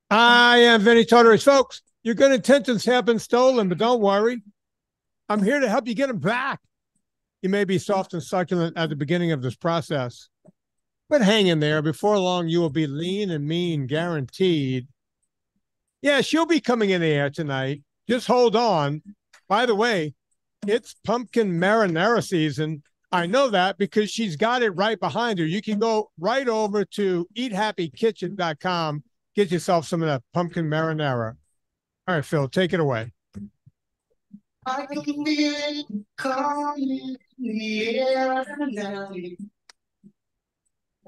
I am Vinnie Tartarus. Folks, your good intentions have been stolen, but don't worry. I'm here to help you get them back. You may be soft and succulent at the beginning of this process, but hang in there. Before long, you will be lean and mean, guaranteed. Yeah, she'll be coming in the air tonight. Just hold on. By the way, it's pumpkin marinara season. I know that because she's got it right behind her. You can go right over to eathappykitchen.com, get yourself some of that pumpkin marinara. All right, Phil, take it away. I can feel it coming in the air now.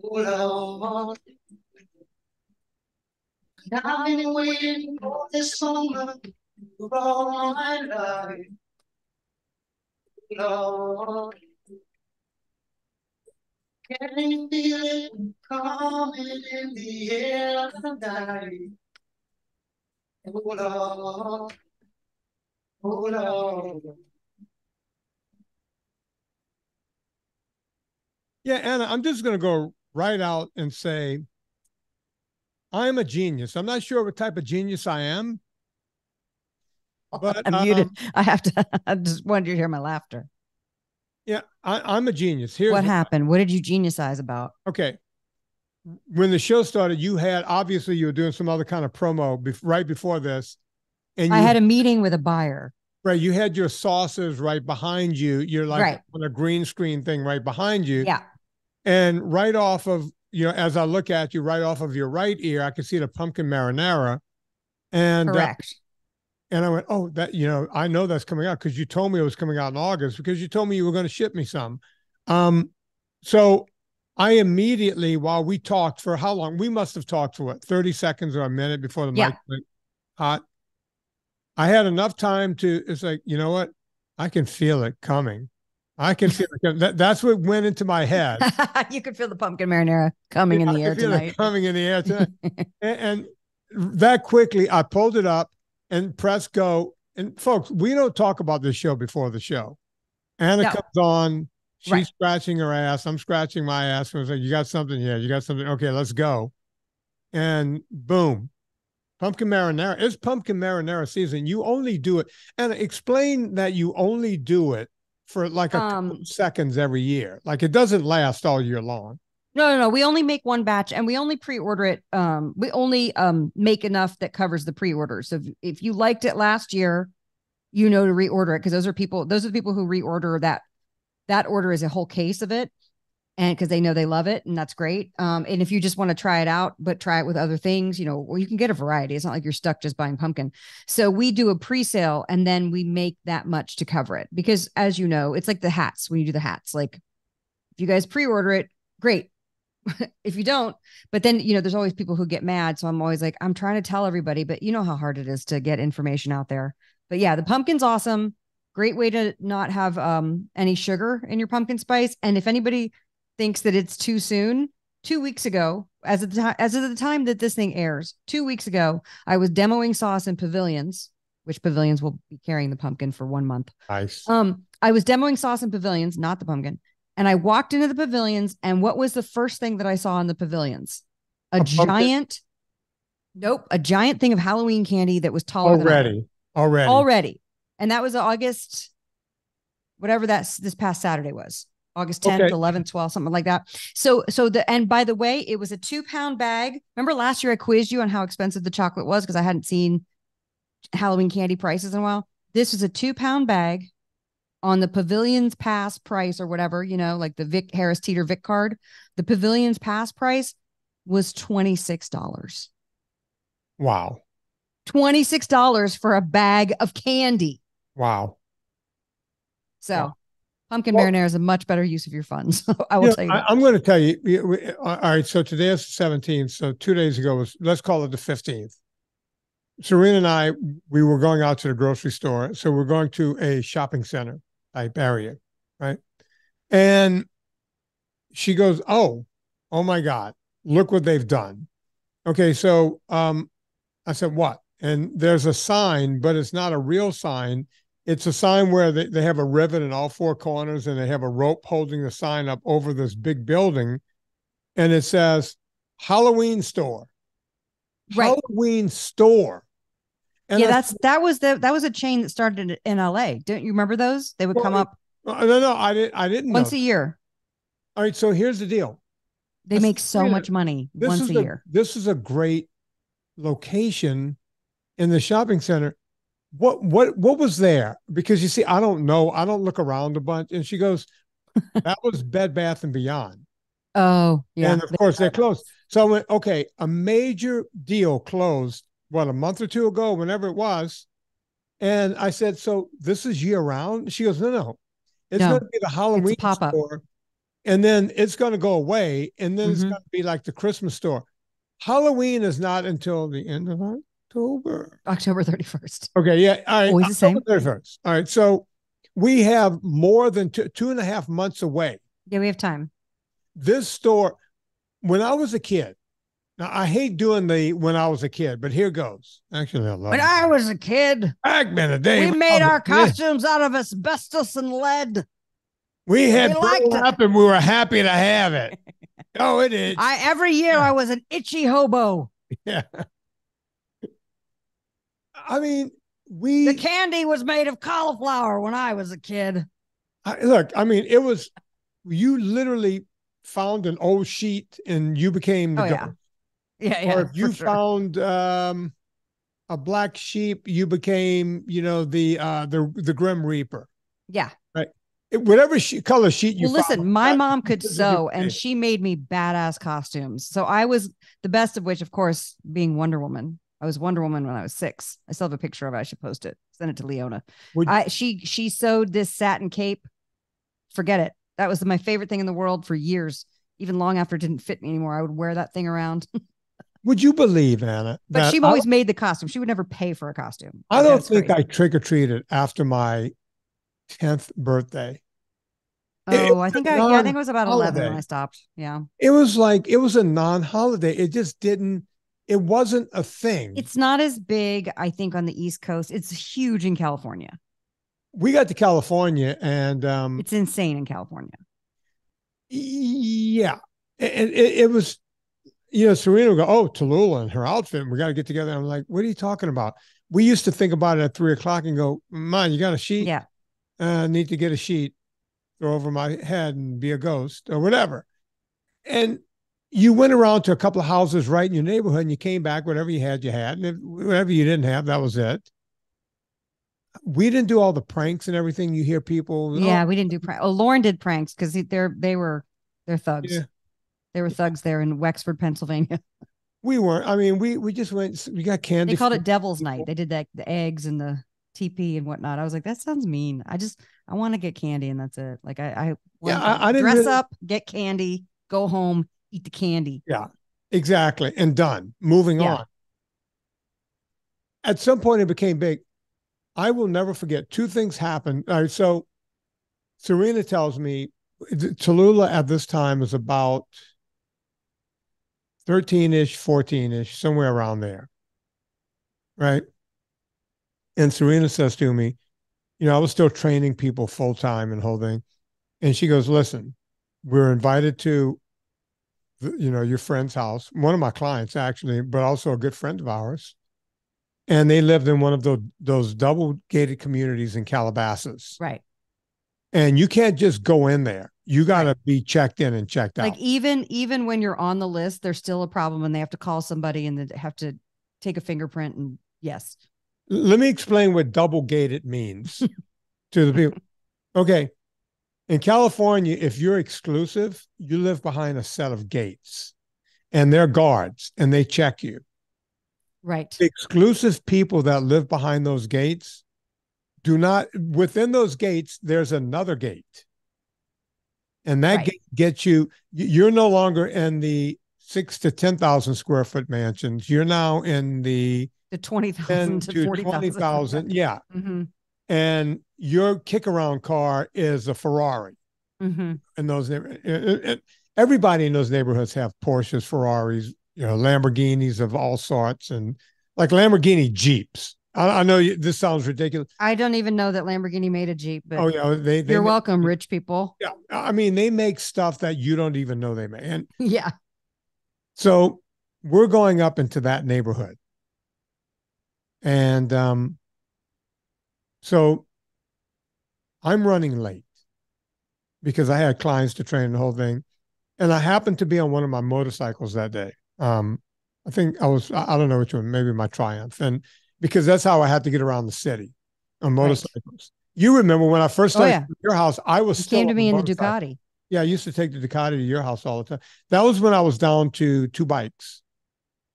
Oh, I've been waiting for this moment for all my life. Lord, can you feel it coming in the air tonight? Oh Lord, oh Lord. Yeah, Anna, I'm just going to go right out and say I'm a genius. I'm not sure what type of genius I am, but I'm muted. I have to. I just wanted you to hear my laughter. Yeah, I'm a genius. Here's what happened. What did you geniusize about? Okay. When the show started, you had obviously you were doing some other kind of promo right before this, and I had a meeting with a buyer. Right, you had your sauces right behind you. You're like right. on a green screen thing right behind you. Yeah. And right off of, as I look at you, right off of your right ear, I can see the pumpkin marinara. And correct. And I went, oh, that, I know that's coming out because you told me it was coming out in August because you told me you were going to ship me some. So I immediately, while we talked for how long? We must have talked for 30 seconds or a minute before the mic went hot. I had enough time it's like, you know what? I can feel it coming. I can feel it. That's what went into my head. You could feel the pumpkin marinara coming in the air tonight. Coming in the air tonight. and that quickly, I pulled it up and press go. And folks, we don't talk about this show before the show. Anna comes on. She's scratching her ass. I'm scratching my ass. I was like, you got something? Yeah, you got something. Okay, let's go. And boom. Pumpkin marinara. It's pumpkin marinara season. You only do it. And explain that you only do it for like a couple of seconds every year. Like it doesn't last all year long. No. We only make one batch and we only pre-order it. We only make enough that covers the pre-order. So if you liked it last year, to reorder it because those are the people who reorder that order is a whole case of it. And because they know they love it, and that's great. And if you just want to try it out, but try it with other things, well, you can get a variety. It's not like you're stuck just buying pumpkin. So we do a pre-sale and then we make that much to cover it. Because as you know, it's like the hats, when you do the hats, like if you guys pre-order it, great. If you don't, but then, there's always people who get mad. So I'm always like, I'm trying to tell everybody, but you know how hard it is to get information out there. But yeah, the pumpkin's awesome. Great way to not have any sugar in your pumpkin spice. And if anybody thinks that it's too soon, 2 weeks ago, as of the time that this thing airs, 2 weeks ago, I was demoing sauce in pavilions, which pavilions will be carrying the pumpkin for 1 month. Nice. I was demoing sauce in pavilions, not the pumpkin. And I walked into the pavilions, and what was the first thing that I saw in the pavilions? A giant thing of Halloween candy that was taller than already. And that was August, whatever this past Saturday was. August 10th, 11th, 12th, something like that. And by the way, it was a 2-pound bag. Remember last year I quizzed you on how expensive the chocolate was because I hadn't seen Halloween candy prices in a while. This was a 2-pound bag on the Pavilion's Pass price or whatever, like the Vic Harris Teeter Vic card. The Pavilion's Pass price was $26. Wow. $26 for a bag of candy. Wow. So pumpkin marinara is a much better use of your funds. I will tell you that. I'm going to tell you. All right. So today is the 17th. So 2 days ago was, let's call it the 15th. Serena and I, we were going out to the grocery store. So we're going to a shopping center type area. Right. And she goes, oh my God, look what they've done. Okay. So I said, what? And there's a sign, but it's not a real sign. It's a sign where they have a rivet in all 4 corners and they have a rope holding the sign up over this big building. And it says Halloween store. Right. Halloween store. And Yeah, that was a chain that started in LA. Don't you remember those? They would come up. No, I didn't once know. a year. All right, so here's the deal. They make so much money once a year. This is a great location in the shopping center. What was there? Because you see, I don't know. I don't look around a bunch. And she goes, that was Bed Bath and Beyond. Oh, yeah. And of course they're closed. So I went, okay, a major deal closed, what, a month or two ago, whenever it was. And I said, so this is year round? She goes, no. It's going to be the Halloween store. And then it's going to go away. And then it's going to be like the Christmas store. Halloween is not until the end of October. October 31st. Okay, yeah. All right. Always the same. 31st. All right. So we have more than 2.5 months away. Yeah, we have time. This store, when I was a kid, now I hate doing the when I was a kid, but here goes. Actually, I love when I was a kid, back in the day, we made our costumes out of asbestos and lead. We had burlap and we were happy to have it. Oh, it is. Every year I was an itchy hobo. Yeah. I mean, the candy was made of cauliflower when I was a kid. Look, I mean, it was, you literally found an old sheet and you became the ghost. Yeah. Or if you found a black sheep, you became, the Grim Reaper. Yeah. Right. Whatever color sheet you found. Listen, my mom could sew and she made me badass costumes. So I was the best of which, of course, being Wonder Woman. I was Wonder Woman when I was 6. I still have a picture of it. I should post it. Send it to Leona. She sewed this satin cape. Forget it. That was my favorite thing in the world for years. Even long after it didn't fit me anymore, I would wear that thing around. Would you believe, Anna? But she always made the costume. She would never pay for a costume. I don't think I trick-or-treated after my 10th birthday. Oh, I think it was about 11 when I stopped. Yeah. It was a non-holiday. It just didn't. It wasn't a thing. It's not as big, I think, on the East Coast. It's huge in California. We got to California and it's insane in California. Yeah. And it was, Serena would go, oh, Tallulah and her outfit, we got to get together. I'm like, what are you talking about? We used to think about it at 3:00 and go, Mom, you got a sheet? Yeah. Need to get a sheet, throw over my head and be a ghost or whatever. And you went around to a couple of houses right in your neighborhood and you came back, whatever you had, you had. And whatever you didn't have, that was it. We didn't do all the pranks and everything. You hear people. Yeah, we didn't do pranks. Oh, Lauren did pranks because they're thugs. Yeah. They were thugs there in Wexford, Pennsylvania. We weren't. I mean, we just went, we got candy. They called it Devil's Night. They did that, the eggs and the TP and whatnot. I was like, that sounds mean. I want to get candy and that's it. Like I didn't dress up, get candy, go home, eat the candy. Yeah, exactly. And done. Moving on. At some point it became big. I will never forget 2 things happened. All right. So Serena tells me Tallulah at this time is about 13-ish, 14-ish, somewhere around there. Right. And Serena says to me, I was still training people full time and whole thing. And she goes, listen, we're invited to, your friend's house, one of my clients actually, but also a good friend of ours. And they lived in one of those double gated communities in Calabasas. Right. And you can't just go in there. You got to be checked in and checked out. Like even when you're on the list, there's still a problem and they have to call somebody and they have to take a fingerprint. And yes. Let me explain what double gated means to the people. Okay. In California, if you're exclusive, you live behind a set of gates and they're guards and they check you. Right. The exclusive people that live behind those gates do not, within those gates, there's another gate. And that gate gets you're no longer in the 6,000 to 10,000 square foot mansions. You're now in the 20,000 to 40,000. Yeah. Mm-hmm. And your kick around car is a Ferrari. Mm-hmm. In those everybody in those neighborhoods have Porsches, Ferraris, Lamborghinis of all sorts, and like Lamborghini Jeeps. I know this sounds ridiculous. I don't even know that Lamborghini made a Jeep, but you're welcome, rich people. Yeah. I mean, they make stuff that you don't even know they make. And yeah. So we're going up into that neighborhood. And so I'm running late because I had clients to train the whole thing. And I happened to be on one of my motorcycles that day. I think I don't know which one, maybe my Triumph. And because that's how I had to get around the city on motorcycles. Right. You remember when I first started at your house, I was still came to me in the Ducati. Yeah, I used to take the Ducati to your house all the time. That was when I was down to 2 bikes.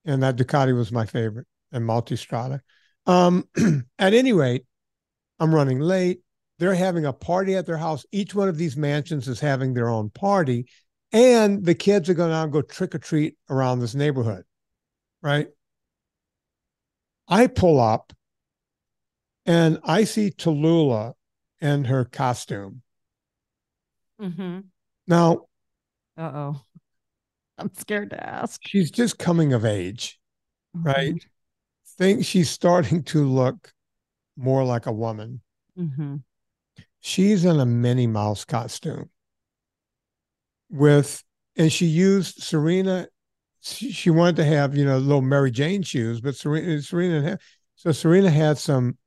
And that Ducati was my favorite, and Multistrada. At any rate, I'm running late. They're having a party at their house. Each one of these mansions is having their own party. And the kids are going to go trick or treat around this neighborhood, right? I pull up and I see Tallulah in her costume. Mm-hmm. Now, I'm scared to ask. She's just coming of age, right? Think she's starting to look more like a woman. Mm-hmm. She's in a Minnie Mouse costume and she used Serena. She wanted to have, little Mary Jane shoes, but Serena had some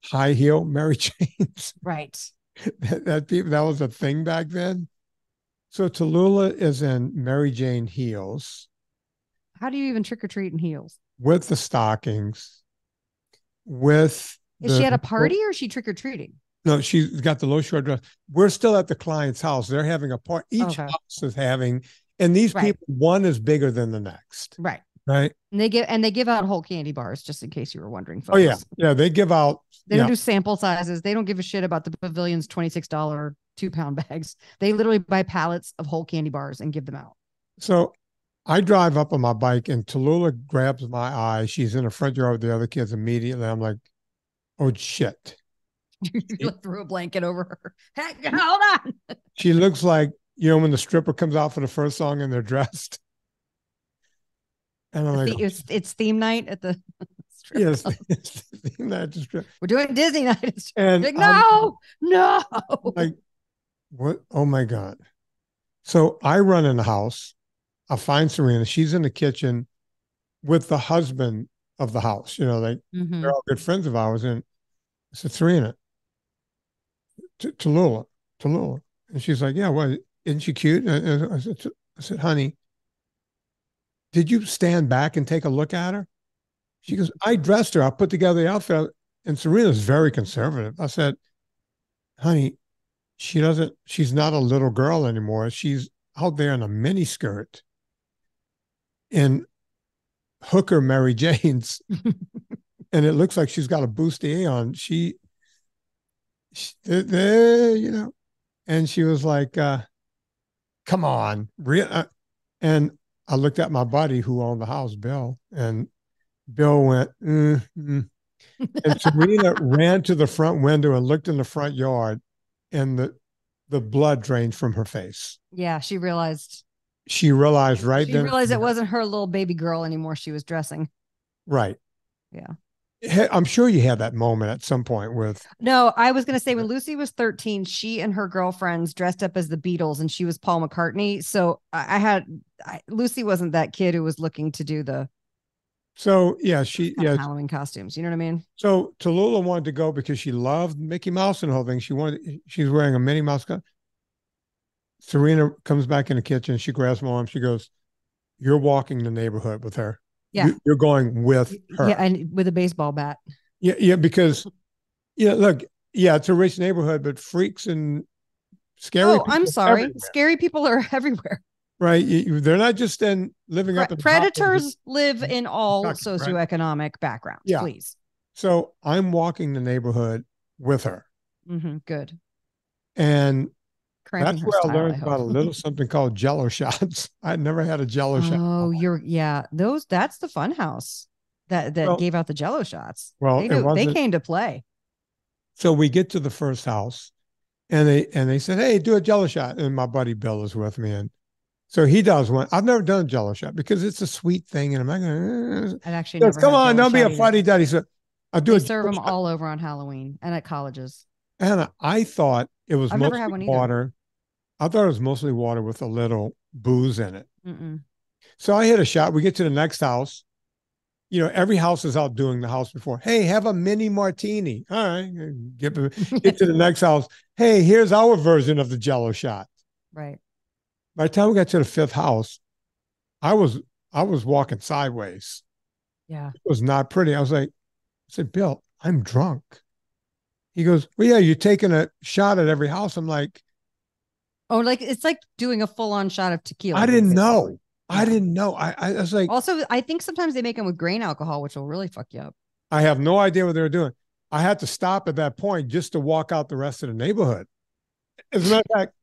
high heel Mary Janes. Right. That was a thing back then. So Tallulah is in Mary Jane heels. How do you even trick or treat in heels? With the stockings. Is she at a party or is she trick or treating? No, she's got the low short dress. We're still at the client's house. They're having a party. Each house is having, and these people, one is bigger than the next. Right. Right. And they give out whole candy bars, just in case you were wondering, folks. Oh yeah. Yeah. They give out. They don't do sample sizes. They don't give a shit about the pavilion's $26 2-pound bags. They literally buy pallets of whole candy bars and give them out. So I drive up on my bike and Tallulah grabs my eye. She's in the front yard with the other kids immediately. I'm like, oh shit. You threw a blanket over her. Hey, hold on. She looks like, when the stripper comes out for the first song and they're dressed. And I'm like, it's theme night at the strip. Yes, it's theme night at the strip. We're doing Disney night. And like, no. Like, what? Oh my God. So I run in the house. I find Serena. She's in the kitchen with the husband of the house. They're all good friends of ours. And I said, Serena, Tallulah. And she's like, yeah, what? Isn't she cute? And I said, honey, did you stand back and take a look at her? She goes, I dressed her. I put together the outfit. And Serena's very conservative. I said, honey, she's not a little girl anymore. She's out there in a mini skirt in hooker Mary Jane's. And it looks like she's got a bustier on. And she was like, come on. And I looked at my buddy who owned the house, Bill, and Bill went, And Serena ran to the front window and looked in the front yard, and the blood drained from her face. Yeah, she realized right then. She realized it wasn't her little baby girl anymore she was dressing. Right. Yeah. I'm sure you had that moment at some point with. No, I was going to say when Lucy was 13, she and her girlfriends dressed up as the Beatles and she was Paul McCartney. So Lucy wasn't that kid who was looking to do the. So yeah, Halloween costumes. You know what I mean? So Tallulah wanted to go because she loved Mickey Mouse and the whole thing. She's wearing a Minnie Mouse costume. Serena comes back in the kitchen. She grabs my arm. She goes, "You're walking the neighborhood with her. Yeah. You're going with her. Yeah, and with a baseball bat. Yeah, because look, it's a rich neighborhood, but freaks and scary. Oh, I'm sorry. Everywhere. Scary people are everywhere. Right. They're not just living up in predators live in all socioeconomic backgrounds, please. So I'm walking the neighborhood with her. Mm-hmm, good. And that's where I learned about a little something called Jello shots. I'd never had a Jello shot. Oh, that's the fun house that gave out the Jello shots. Well, they came to play. So we get to the first house and they said, hey, do a Jello shot. And my buddy Bill is with me. And so he does one. I've never done a Jello shot because it's a sweet thing. And I'm not going to. I've actually never. Come on, don't be a fuddy duddy. So I do. They serve them all over on Halloween and at colleges. And I thought it was mostly water. I thought it was mostly water with a little booze in it. Mm-mm. So I hit a shot. We get to the next house. Every house is out doing the house before. Hey, have a mini martini. All right. Get to the next house. Hey, here's our version of the Jello shot. Right. By the time we got to the fifth house, I was walking sideways. Yeah. It was not pretty. I said, Bill, I'm drunk. He goes, well, yeah, you're taking a shot at every house. I'm like, oh, like it's like doing a full-on shot of tequila. I didn't know. Yeah. I didn't know. I was like, also, I think sometimes they make them with grain alcohol, which will really fuck you up. I have no idea what they were doing. I had to stop at that point just to walk out the rest of the neighborhood. As a matter of fact,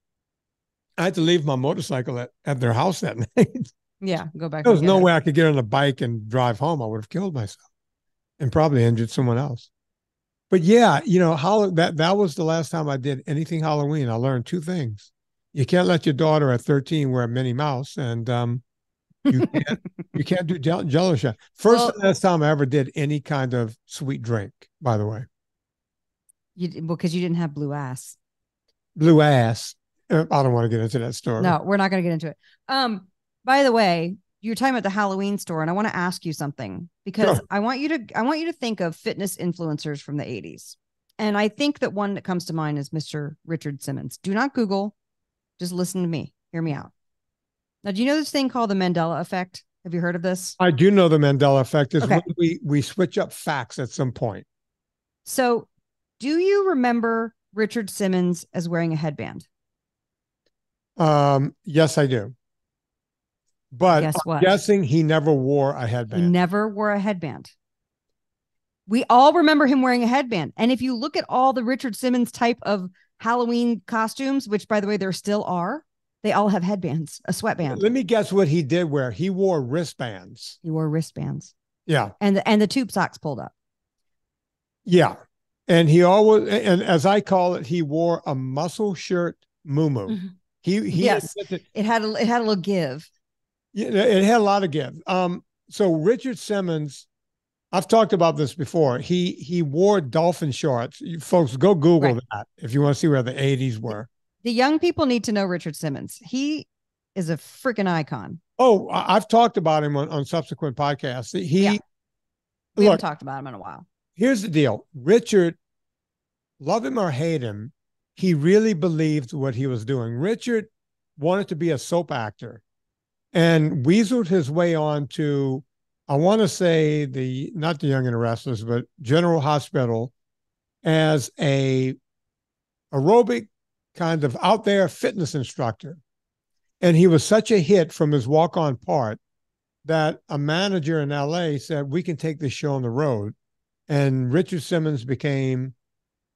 I had to leave my motorcycle at their house that night. Yeah, go back. There was no way I could get on a bike and drive home. I would have killed myself and probably injured someone else. But yeah, that was the last time I did anything Halloween. I learned two things. You can't let your daughter at 13 wear a Minnie Mouse, and you can't do Jello shot. First and last time I ever did any kind of sweet drink, by the way. Because you didn't have blue ass. Blue ass. I don't want to get into that story. No, we're not going to get into it. By the way, you're talking about the Halloween store, and I want to ask you something because sure. I want you to think of fitness influencers from the 80s. And I think that one that comes to mind is Mr. Richard Simmons. Do not Google, just listen to me. Hear me out. Now, do you know this thing called the Mandela effect? Have you heard of this? I do know the Mandela effect is when we switch up facts at some point. So do you remember Richard Simmons as wearing a headband? Yes, I do. But I'm guessing he never wore a headband. He never wore a headband. We all remember him wearing a headband. And if you look at all the Richard Simmons type of Halloween costumes, which by the way, there still are, they all have headbands, a sweatband. Let me guess what he did wear. He wore wristbands. He wore wristbands. Yeah. And the tube socks pulled up. Yeah. And he always, and as I call it, he wore a muscle shirt muumuu. Mm-hmm. He yes, it had a little give. Yeah, it had a lot of give. So Richard Simmons, I've talked about this before. He wore dolphin shorts. You folks, go Google that if you want to see where the 80s were. The young people need to know Richard Simmons. He is a freaking icon. Oh, I've talked about him on subsequent podcasts. We haven't talked about him in a while. Here's the deal. Richard, love him or hate him, he really believed what he was doing. Richard wanted to be a soap actor and weaseled his way on to, I want to say not the Young and the Restless, but General Hospital as a aerobic kind of out there fitness instructor. And he was such a hit from his walk-on part that a manager in LA said, we can take this show on the road. And Richard Simmons became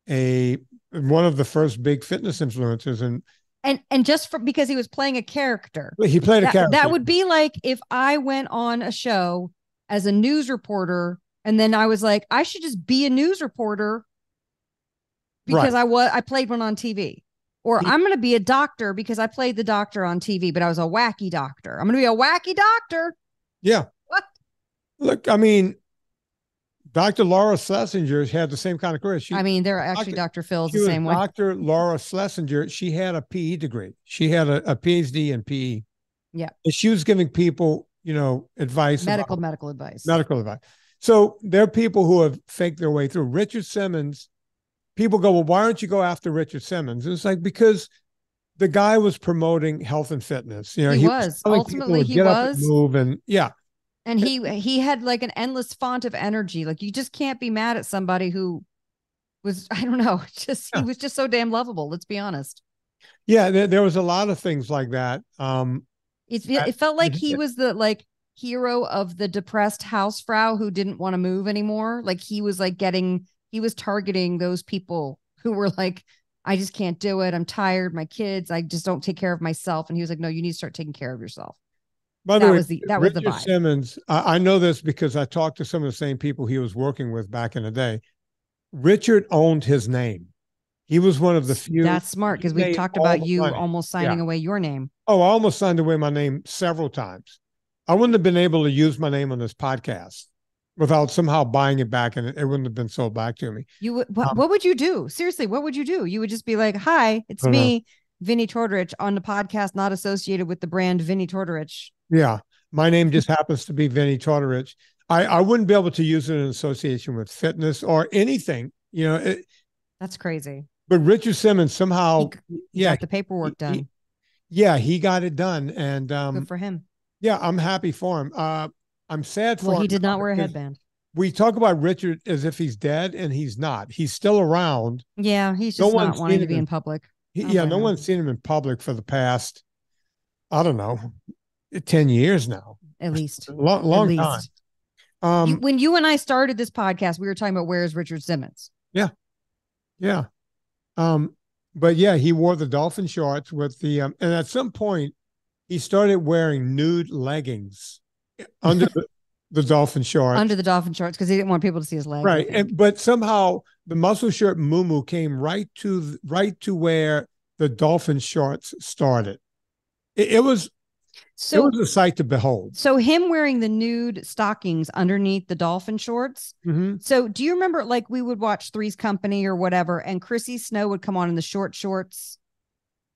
one of the first big fitness influencers. And just because he was playing a character. He played a character. That would be like if I went on a show as a news reporter and then I was like, I should just be a news reporter because I played one on TV. Or I'm going to be a doctor because I played the doctor on TV, but I was a wacky doctor. I'm going to be a wacky doctor. Yeah. What? Look, I mean, Dr. Laura Schlesinger had the same kind of career. They're actually Dr. Phil's the same way. Dr. Laura Schlesinger, she had a PE degree. She had a PhD in PE. Yeah. And she was giving people, advice. Medical advice. Medical advice. So there are people who have faked their way through. Richard Simmons, people go, well, why don't you go after Richard Simmons? And it's like, because the guy was promoting health and fitness. He was. Ultimately, he was. Move and yeah. And he had like an endless font of energy. Like you just can't be mad at somebody who was, I don't know, he was just so damn lovable. Let's be honest. Yeah, there was a lot of things like that. It felt like he was the hero of the depressed housefrau who didn't want to move anymore. Like he was targeting those people who were like, I just can't do it. I'm tired. My kids, I just don't take care of myself. And he was like, no, you need to start taking care of yourself. By the way, that was the vibe. Richard Simmons, I know this because I talked to some of the same people he was working with back in the day. Richard owned his name. He was one of the few. That's smart because we've talked about you almost signing away your name. Oh, I almost signed away my name several times. I wouldn't have been able to use my name on this podcast without somehow buying it back, and it wouldn't have been sold back to me. You would, what would you do? Seriously, what would you do? You would just be like, hi, it's me, Vinnie Tortorich, on the podcast not associated with the brand Vinnie Tortorich. Yeah. My name just happens to be Vinnie Tortorich. I wouldn't be able to use it in association with fitness or anything, That's crazy. but Richard Simmons somehow, He got the paperwork done. He got it done. And good for him. Yeah, I'm happy for him. I'm sad for him. Well, he did not wear a headband. We talk about Richard as if he's dead, and he's not. He's still around. Yeah, he's just not wanting to be in public. No one's seen him in public for the past, I don't know, 10 years now. At least. Long time. When you and I started this podcast, we were talking about where's Richard Simmons. Yeah. Yeah. But yeah, he wore the dolphin shorts with the, and at some point he started wearing nude leggings under the dolphin shorts. Under the dolphin shorts, because he didn't want people to see his legs. Right. But somehow the muscle shirt muumuu came right to where the dolphin shorts started. It was a sight to behold. So him wearing the nude stockings underneath the dolphin shorts. Mm-hmm. So do you remember, like, we would watch Three's Company or whatever, and Chrissy Snow would come on in the short shorts.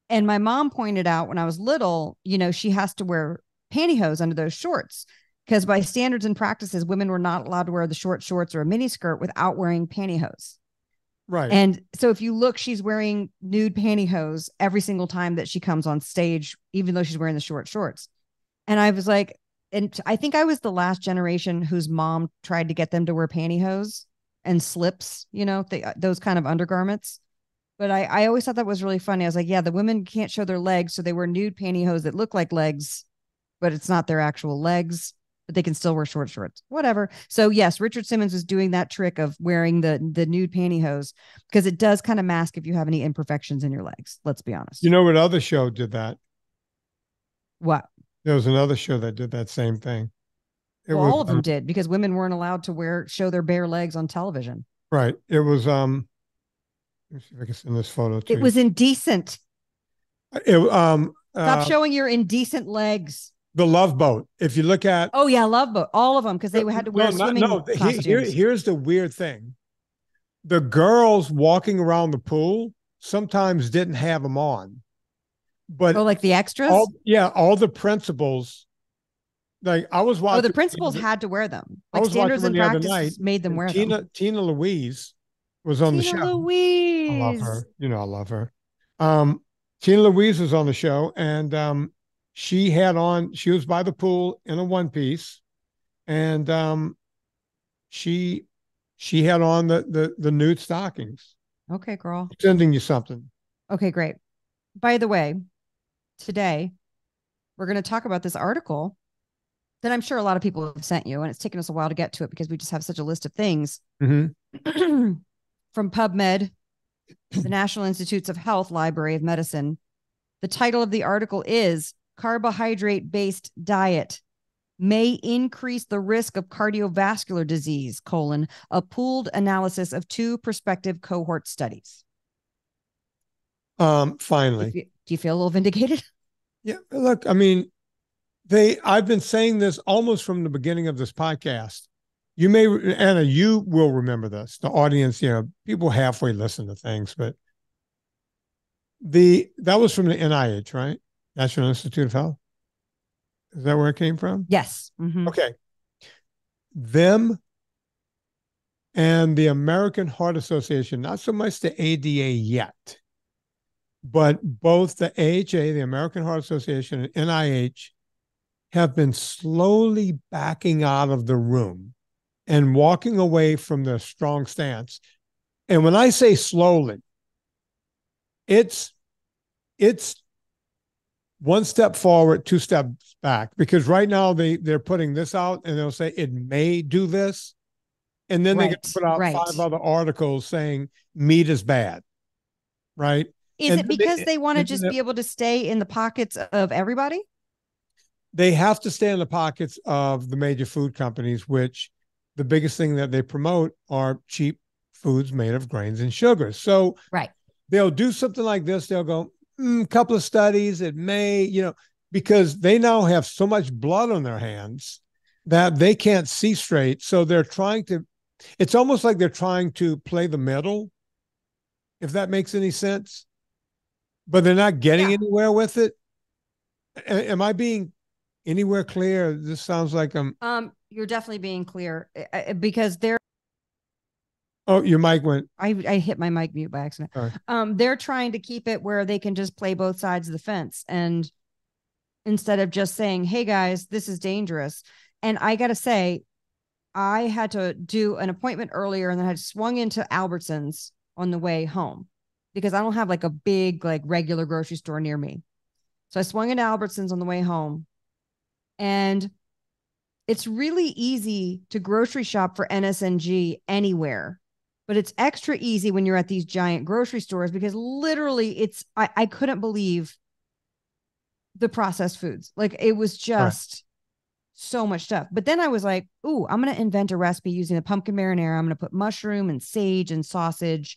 And my mom pointed out when I was little, she has to wear pantyhose under those shorts, because by standards and practices, women were not allowed to wear the short shorts or a mini skirt without wearing pantyhose. Right. And so if you look, she's wearing nude pantyhose every single time that she comes on stage, even though she's wearing the short shorts. And I was like, and I think I was the last generation whose mom tried to get them to wear pantyhose and slips, those kind of undergarments. But I always thought that was really funny. I was like, yeah, the women can't show their legs, so they wear nude pantyhose that look like legs, but it's not their actual legs, but they can still wear short shorts, whatever. So yes, Richard Simmons was doing that trick of wearing the nude pantyhose, because it does kind of mask if you have any imperfections in your legs. Let's be honest. You know what other show did that? What? There was another show that did that same thing. All of them did, because women weren't allowed to show their bare legs on television. Right. It was, let me see if I can send this photo to you. It was indecent. Stop showing your indecent legs. The Love Boat. If you look at, Love Boat, all of them, because they had to wear swimming costumes. Here's the weird thing: the girls walking around the pool sometimes didn't have them on, but like the extras. All the principals. Like I was watching. The principals had to wear them. Like standards and practice made them wear them. Tina Louise was on the show. Tina Louise, I love her. I love her. Tina Louise was on the show, and she was by the pool in a one piece, and she had on the nude stockings. Okay, girl. Sending you something. Okay, great. By the way, today we're going to talk about this article that I'm sure a lot of people have sent you, and it's taken us a while to get to it because we just have such a list of things. Mm-hmm. From PubMed, the National Institutes of Health Library of Medicine. The title of the article is Carbohydrate-based diet may increase the risk of cardiovascular disease, a pooled analysis of 2 prospective cohort studies. Finally. Do you feel a little vindicated? Yeah, look, I mean, I've been saying this almost from the beginning of this podcast. Anna, you will remember this. The audience, people halfway listen to things, but that was from the NIH, right? National Institute of Health. Is that where it came from? Yes. Mm-hmm. Okay. Them and the American Heart Association, not so much the ADA yet, but both the AHA, the American Heart Association, and NIH have been slowly backing out of the room and walking away from their strong stance. And when I say slowly, it's one step forward, 2 steps back, because right now they're putting this out and they'll say it may do this. And then they can put out 5 other articles saying meat is bad. Right. Is it because they want to just be able to stay in the pockets of everybody? They have to stay in the pockets of the major food companies, which the biggest thing that they promote are cheap foods made of grains and sugars. So they'll do something like this. They'll go, couple of studies, it may, because they now have so much blood on their hands that they can't see straight. So it's almost like they're trying to play the middle, if that makes any sense, but they're not getting anywhere with it. Am I being anywhere clear? This sounds like you're definitely being clear because they're. Oh, your mic went. I hit my mic mute by accident. Sorry. They're trying to keep it where they can just play both sides of the fence, and instead of just saying, "Hey guys, this is dangerous." And I got to say, I had to do an appointment earlier, and then I swung into Albertsons on the way home because I don't have like a big, like regular grocery store near me. So I swung into Albertsons on the way home, and it's really easy to grocery shop for NSNG anywhere, but it's extra easy when you're at these giant grocery stores because literally I couldn't believe the processed foods. Like it was just so much stuff. But then I was like, ooh, I'm going to invent a recipe using the pumpkin marinara. I'm going to put mushroom and sage and sausage.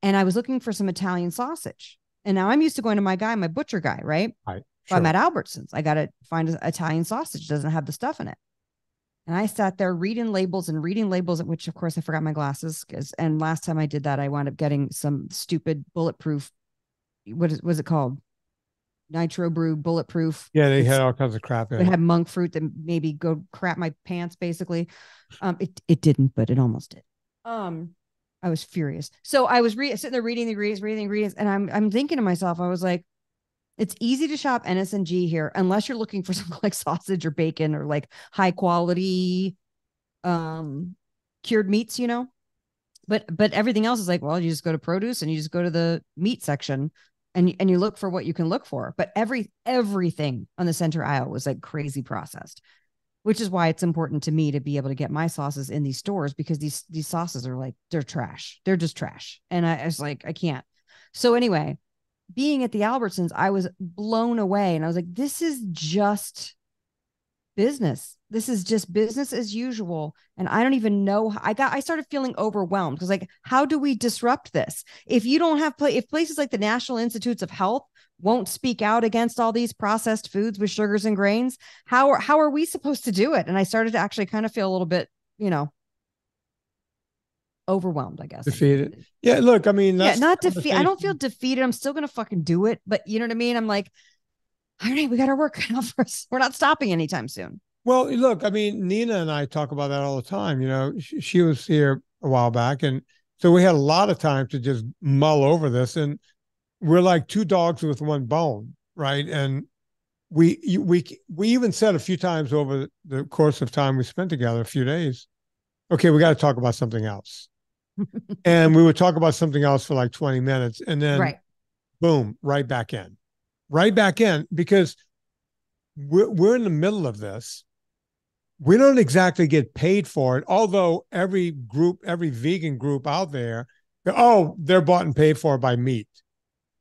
And I was looking for some Italian sausage. And now I'm used to going to my butcher guy, right? Right. So I'm at Albertsons. I got to find an Italian sausage. It doesn't have the stuff in it. And I sat there reading labels, at which of course I forgot my glasses. And last time I did that, I wound up getting some stupid bulletproof. Was it called? Nitro brew bulletproof. Yeah, they had all kinds of crap in it. It had monk fruit that maybe go crap my pants, basically. It didn't, but it almost did. I was furious. So I was sitting there reading the ingredients, and I'm thinking to myself, I was like, it's easy to shop NSNG here unless you're looking for something like sausage or bacon or like high quality cured meats, But everything else is like, well, you just go to produce and you just go to the meat section and you look for what you can look for. But everything on the center aisle was like crazy processed, which is why it's important to me to be able to get my sauces in these stores because these sauces are like, they're trash. They're just trash. And I was like, I can't. So anyway, being at the Albertsons, I was blown away. And I was like, this is just business. This is just business as usual. And I don't even know. I started feeling overwhelmed because like, how do we disrupt this? If you don't have if places like the National Institutes of Health won't speak out against all these processed foods with sugars and grains, how are we supposed to do it? And I started to actually kind of feel a little bit, overwhelmed, I guess. Defeated. Yeah, look, I mean, that's not defeat. I don't feel defeated. I'm still gonna fucking do it, but you know what I mean? I'm like, all right, we got our work cut out for us. We're not stopping anytime soon. Well, look, I mean, Nina and I talk about that all the time. She was here a while back, and so we had a lot of time to just mull over this, and we're like two dogs with one bone, right? And we even said a few times over the course of time we spent together, a few days, okay, we got to talk about something else. And we would talk about something else for like 20 minutes and then boom, right back in because we're in the middle of this. We don't exactly get paid for it. Although every vegan group out there, they're bought and paid for by meat.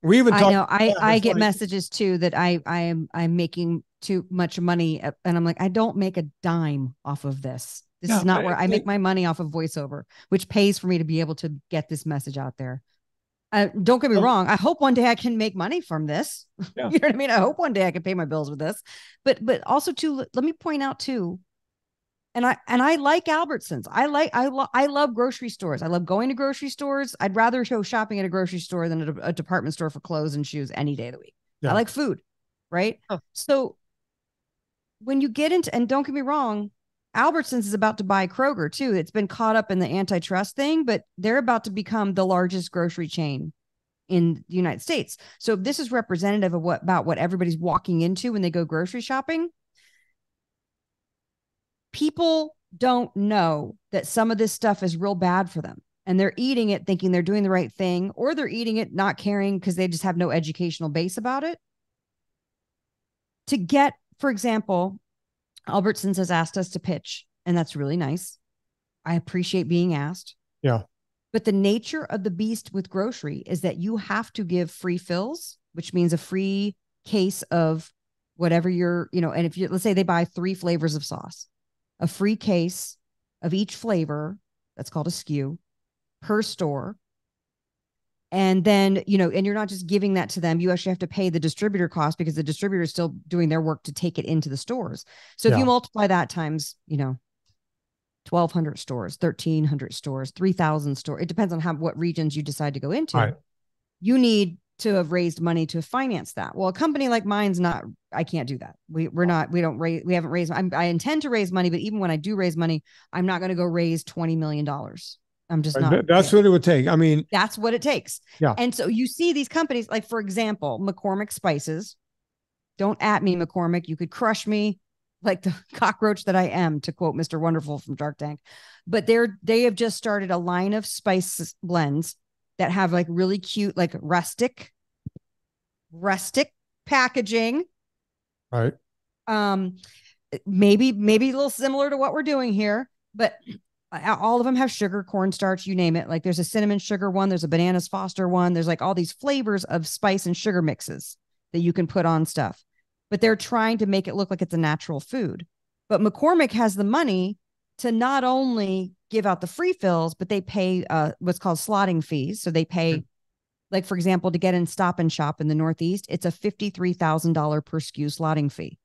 We even I know I get messages too that I'm making too much money. And I'm like, I don't make a dime off of this. This is not where I make my money off of voiceover, which pays for me to be able to get this message out there. Don't get me wrong. I hope one day I can make money from this. Yeah. You know what I mean? I hope one day I can pay my bills with this. But also too, let me point out too. And I like Albertsons. I love grocery stores. I love going to grocery stores. I'd rather go shopping at a grocery store than at a department store for clothes and shoes any day of the week. Yeah. I like food, right? Oh. So when you get into, and don't get me wrong, Albertsons is about to buy Kroger too. It's been caught up in the antitrust thing, but they're about to become the largest grocery chain in the United States. So this is representative of what everybody's walking into when they go grocery shopping. People don't know that some of this stuff is real bad for them, and they're eating it thinking they're doing the right thing, or they're eating it not caring because they just have no educational base about it. To get, for example, Albertsons has asked us to pitch, and that's really nice. I appreciate being asked. Yeah. But the nature of the beast with grocery is that you have to give free fills, which means a free case of whatever and if let's say they buy 3 flavors of sauce, a free case of each flavor, that's called a SKU, per store. And then, and you're not just giving that to them. You actually have to pay the distributor cost because the distributor is still doing their work to take it into the stores. So if you multiply that times, 1,200 stores, 1,300 stores, 3,000 stores, it depends on what regions you decide to go into. Right. You need to have raised money to finance that. Well, a company like mine's not, I can't do that. We haven't raised, I intend to raise money, but even when I do raise money, I'm not going to go raise $20 million. I'm just not. That's what it would take. I mean, that's what it takes. Yeah. And so you see these companies, like, for example, McCormick Spices. Don't at me, McCormick. You could crush me like the cockroach that I am, to quote Mr. Wonderful from Shark Tank. But they have just started a line of spice blends that have like really cute, like rustic packaging. Right. Maybe a little similar to what we're doing here, but all of them have sugar, cornstarch, you name it. Like there's a cinnamon sugar one, there's a bananas Foster one. There's like all these flavors of spice and sugar mixes that you can put on stuff, but they're trying to make it look like it's a natural food. But McCormick has the money to not only give out the free fills, but they pay what's called slotting fees. So they pay, like, for example, to get in Stop and Shop in the Northeast, it's a $53,000 per SKU slotting fee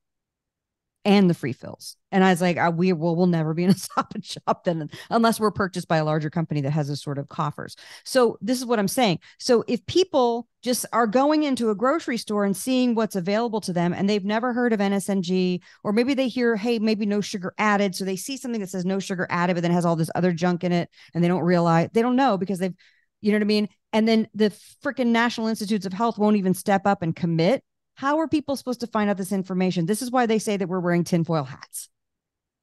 and the free fills. And I was like, we'll never be in a Stop and Shop then, unless we're purchased by a larger company that has this sort of coffers. So this is what I'm saying. So if people just are going into a grocery store and seeing what's available to them, and they've never heard of NSNG, or maybe they hear, hey, maybe no sugar added. So they see something that says no sugar added, but then has all this other junk in it. And they don't know because they've, you know what I mean? And then the freaking National Institutes of Health won't even step up and commit. How are people supposed to find out this information? This is why they say that we're wearing tinfoil hats.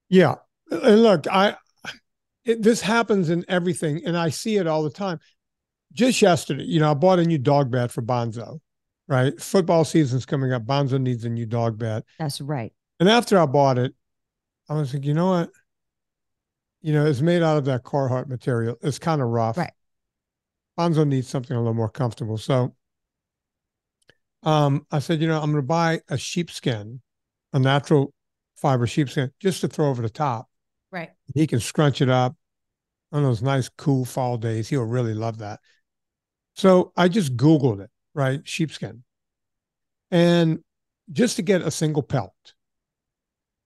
Yeah. And look, this happens in everything, and I see it all the time. Just yesterday, I bought a new dog bed for Bonzo, right? Football season's coming up. Bonzo needs a new dog bed. That's right. And after I bought it, I was like, you know what? It's made out of that cohort material. It's kind of rough. Right. Bonzo needs something a little more comfortable. So I said, I'm going to buy a sheepskin, a natural fiber sheepskin, just to throw over the top. Right. He can scrunch it up on those nice, cool fall days. He'll really love that. So I just Googled it, right? Sheepskin. And just to get a single pelt.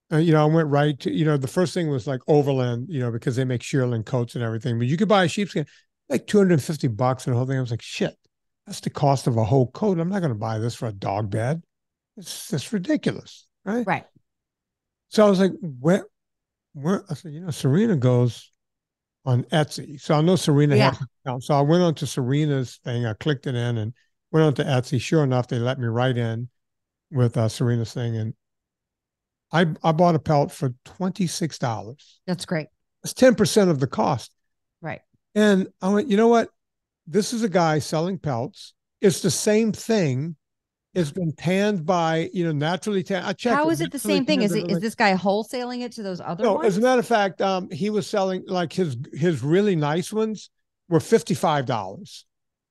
I went right to, the first thing was like Overland, because they make shearling coats and everything. But you could buy a sheepskin, like $250 and the whole thing. I was like, shit. That's the cost of a whole coat. I'm not going to buy this for a dog bed. It's ridiculous, right? Right. So I was like, where? I said, Serena goes on Etsy. So I know Serena has an account. So I went on to Serena's thing. I clicked it in and went on to Etsy. Sure enough, they let me right in with Serena's thing. And I bought a pelt for $26. That's great. It's 10% of the cost. Right. And I went, you know what? This is a guy selling pelts. It's the same thing. It's been tanned by, naturally tanned. I checked. How is it the same thing? Is this guy wholesaling it to those other ones? As a matter of fact, he was selling like his really nice ones were $55.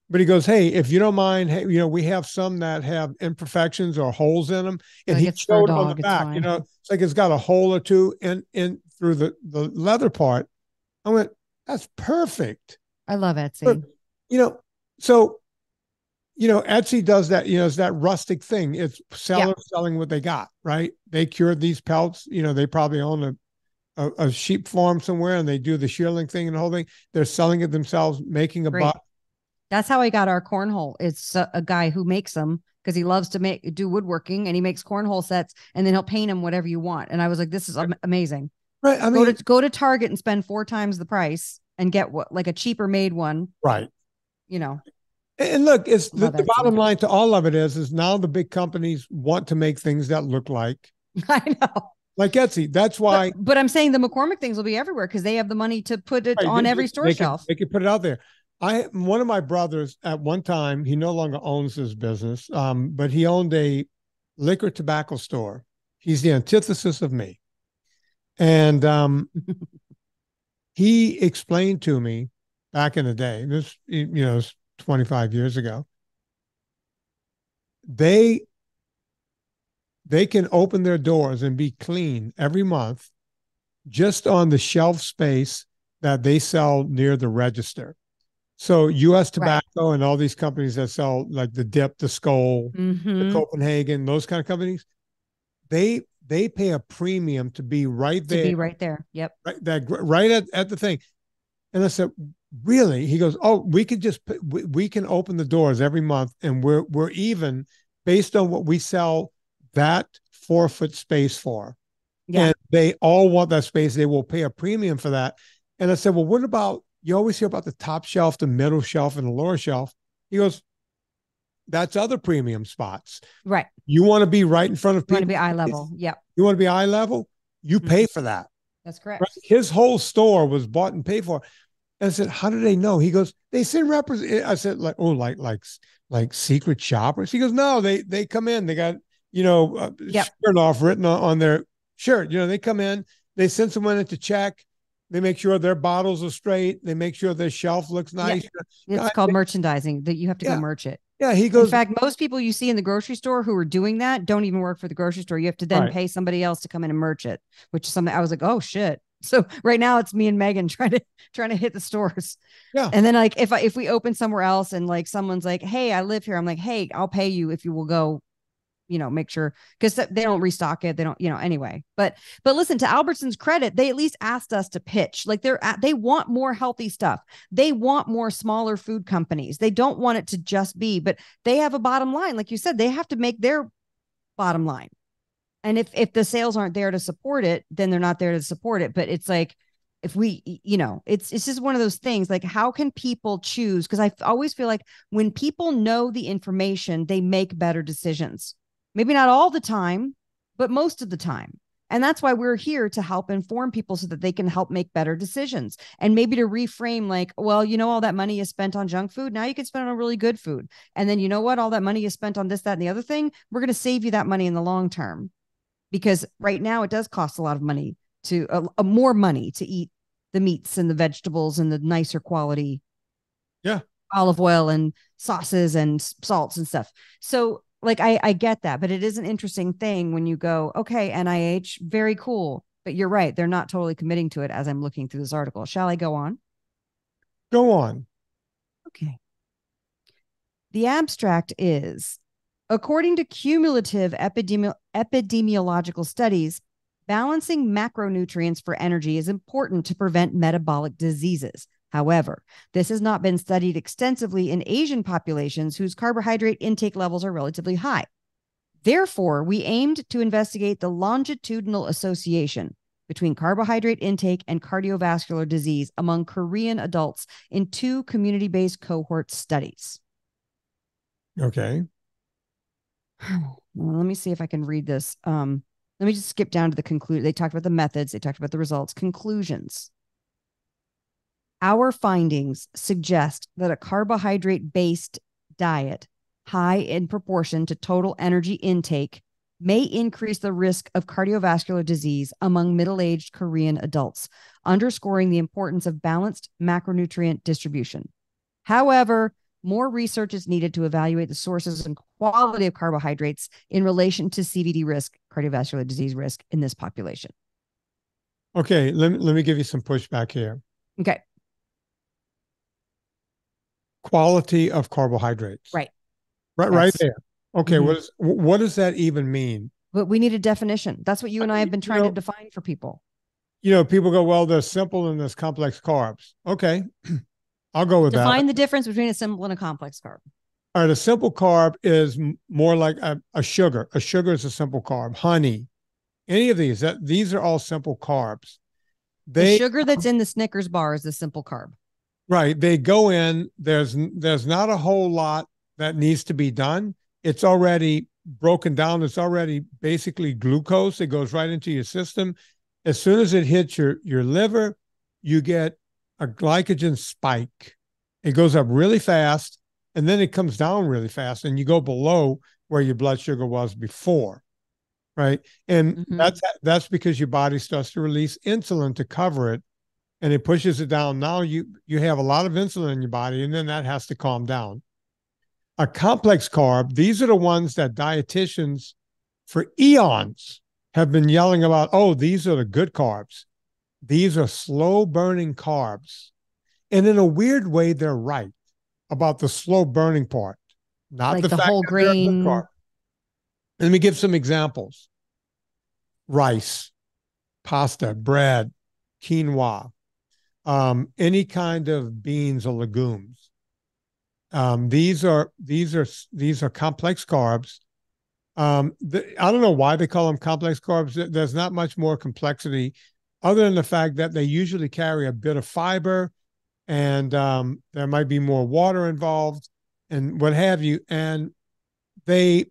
But he goes, hey, if you don't mind, hey, we have some that have imperfections or holes in them. And he showed on the back, it's like it's got a hole or two in through the leather part. I went, that's perfect. I love Etsy. But, Etsy does that, it's that rustic thing. It's sellers selling what they got, right? They cured these pelts, they probably own a sheep farm somewhere and they do the shearling thing and the whole thing. They're selling it themselves, making a buck. That's how I got our cornhole. It's a guy who makes them because he loves to do woodworking, and he makes cornhole sets, and then he'll paint them whatever you want. And I was like, this is amazing. Right. I mean, go to Target and spend 4 times the price and get like a cheaper made one. Right. And look, it's the bottom line to all of it is now the big companies want to make things that look like. I know. Like Etsy. That's why. But I'm saying the McCormick things will be everywhere because they have the money to put it on every store shelf. They can put it out there. One of my brothers at one time, he no longer owns his business, but he owned a liquor tobacco store. He's the antithesis of me. And he explained to me back in the day, this, it's 25 years ago, they can open their doors and be clean every month just on the shelf space that they sell near the register. So U.S. Tobacco and all these companies that sell like the Dip, the Skoal, the Copenhagen, those kind of companies, they pay a premium to be right there. To be right there. Yep. Right at the thing. And I said, really? He goes, oh, we could just, we can open the doors every month and we're even based on what we sell that 4-foot space for. Yeah. And they all want that space. They will pay a premium for that. And I said, well, what about, you always hear about the top shelf, the middle shelf, and the lower shelf. He goes, that's other premium spots. Right. You want to be right in front of people. You want to be eye level. Yep. You want to be eye level? You pay for that. That's correct. Right? His whole store was bought and paid for. And I said, how do they know? He goes, they send representatives. I said, like secret shoppers. He goes, no, they come in. They got, Smirnoff written on their shirt. They come in, they send someone in to check. They make sure their bottles are straight. They make sure their shelf looks nice. It's called merchandising, that you have to go merch it. Yeah, he goes. In fact, most people you see in the grocery store who are doing that don't even work for the grocery store. You have to then pay somebody else to come in and merch it, which is something I was like, oh shit. So right now it's me and Megan trying to hit the stores. Yeah. And then like if we open somewhere else and like someone's like, hey, I live here. I'm like, hey, I'll pay you if you will go, make sure, because they don't restock it. They don't, anyway. But listen, to Albertsons' credit, they at least asked us to pitch. Like they want more healthy stuff. They want more smaller food companies. They don't want it to just be, but they have a bottom line. Like you said, they have to make their bottom line. And if the sales aren't there to support it, then they're not there to support it. But it's like, if we, it's just one of those things, like, how can people choose? Because I always feel like when people know the information, they make better decisions. Maybe not all the time, but most of the time. And that's why we're here, to help inform people so that they can help make better decisions. And maybe to reframe, like, well, all that money is spent on junk food. Now you can spend on really good food. And then, what? All that money is spent on this, that, and the other thing. We're going to save you that money in the long term. Because right now it does cost a lot of money more money to eat the meats and the vegetables and the nicer quality olive oil and sauces and salts and stuff. So like, I get that, but it is an interesting thing when you go, okay, NIH, very cool. But you're right. They're not totally committing to it as I'm looking through this article. Shall I go on? Go on. Okay. The abstract is, according to cumulative epidemiological studies, balancing macronutrients for energy is important to prevent metabolic diseases. However, this has not been studied extensively in Asian populations whose carbohydrate intake levels are relatively high. Therefore, we aimed to investigate the longitudinal association between carbohydrate intake and cardiovascular disease among Korean adults in 2 community-based cohort studies. Okay. Well, let me see if I can read this. Let me just skip down to the conclusion. They talked about the methods. They talked about the results. Conclusions. Our findings suggest that a carbohydrate-based diet, high in proportion to total energy intake, may increase the risk of cardiovascular disease among middle-aged Korean adults, underscoring the importance of balanced macronutrient distribution. However, more research is needed to evaluate the sources and quality of carbohydrates in relation to CVD risk, cardiovascular disease risk in this population. Okay, let me give you some pushback here. Okay. Quality of carbohydrates. Right. Right there. Okay, what does that even mean? But we need a definition. That's what you and I have been trying to define for people. People go, well, there's simple and there's complex carbs. Okay. I'll go with that. Define the difference between a simple and a complex carb. All right, a simple carb is more like a sugar. A sugar is a simple carb. Honey, any of these are all simple carbs. The sugar that's in the Snickers bar is a simple carb. Right. They go in. There's not a whole lot that needs to be done. It's already broken down. It's already basically glucose. It goes right into your system. As soon as it hits your liver, you get a glycogen spike. It goes up really fast, and then it comes down really fast, and you go below where your blood sugar was before, right? And that's because your body starts to release insulin to cover it, and it pushes it down. Now you have a lot of insulin in your body, and then that has to calm down. A complex carb, these are the ones that dietitians for eons have been yelling about, oh, these are the good carbs. These are slow burning carbs. And in a weird way, they're right about the slow burning part, not like the fact whole that they're a good grain carb. Let me give some examples. Rice, pasta, bread, quinoa, any kind of beans or legumes. These are complex carbs. I don't know why they call them complex carbs. There's not much more complexity other than the fact that they usually carry a bit of fiber, and there might be more water involved and what have you. And they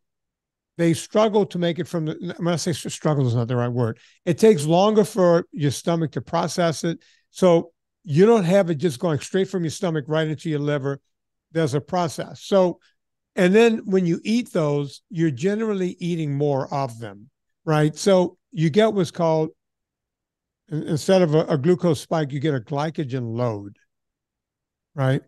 struggle to make it from the, when I say struggle is not the right word. It takes longer for your stomach to process it. So you don't have it just going straight from your stomach right into your liver. There's a process. So, and then when you eat those, you're generally eating more of them, right? So you get what's called, instead of a glucose spike, you get a glycogen load, right?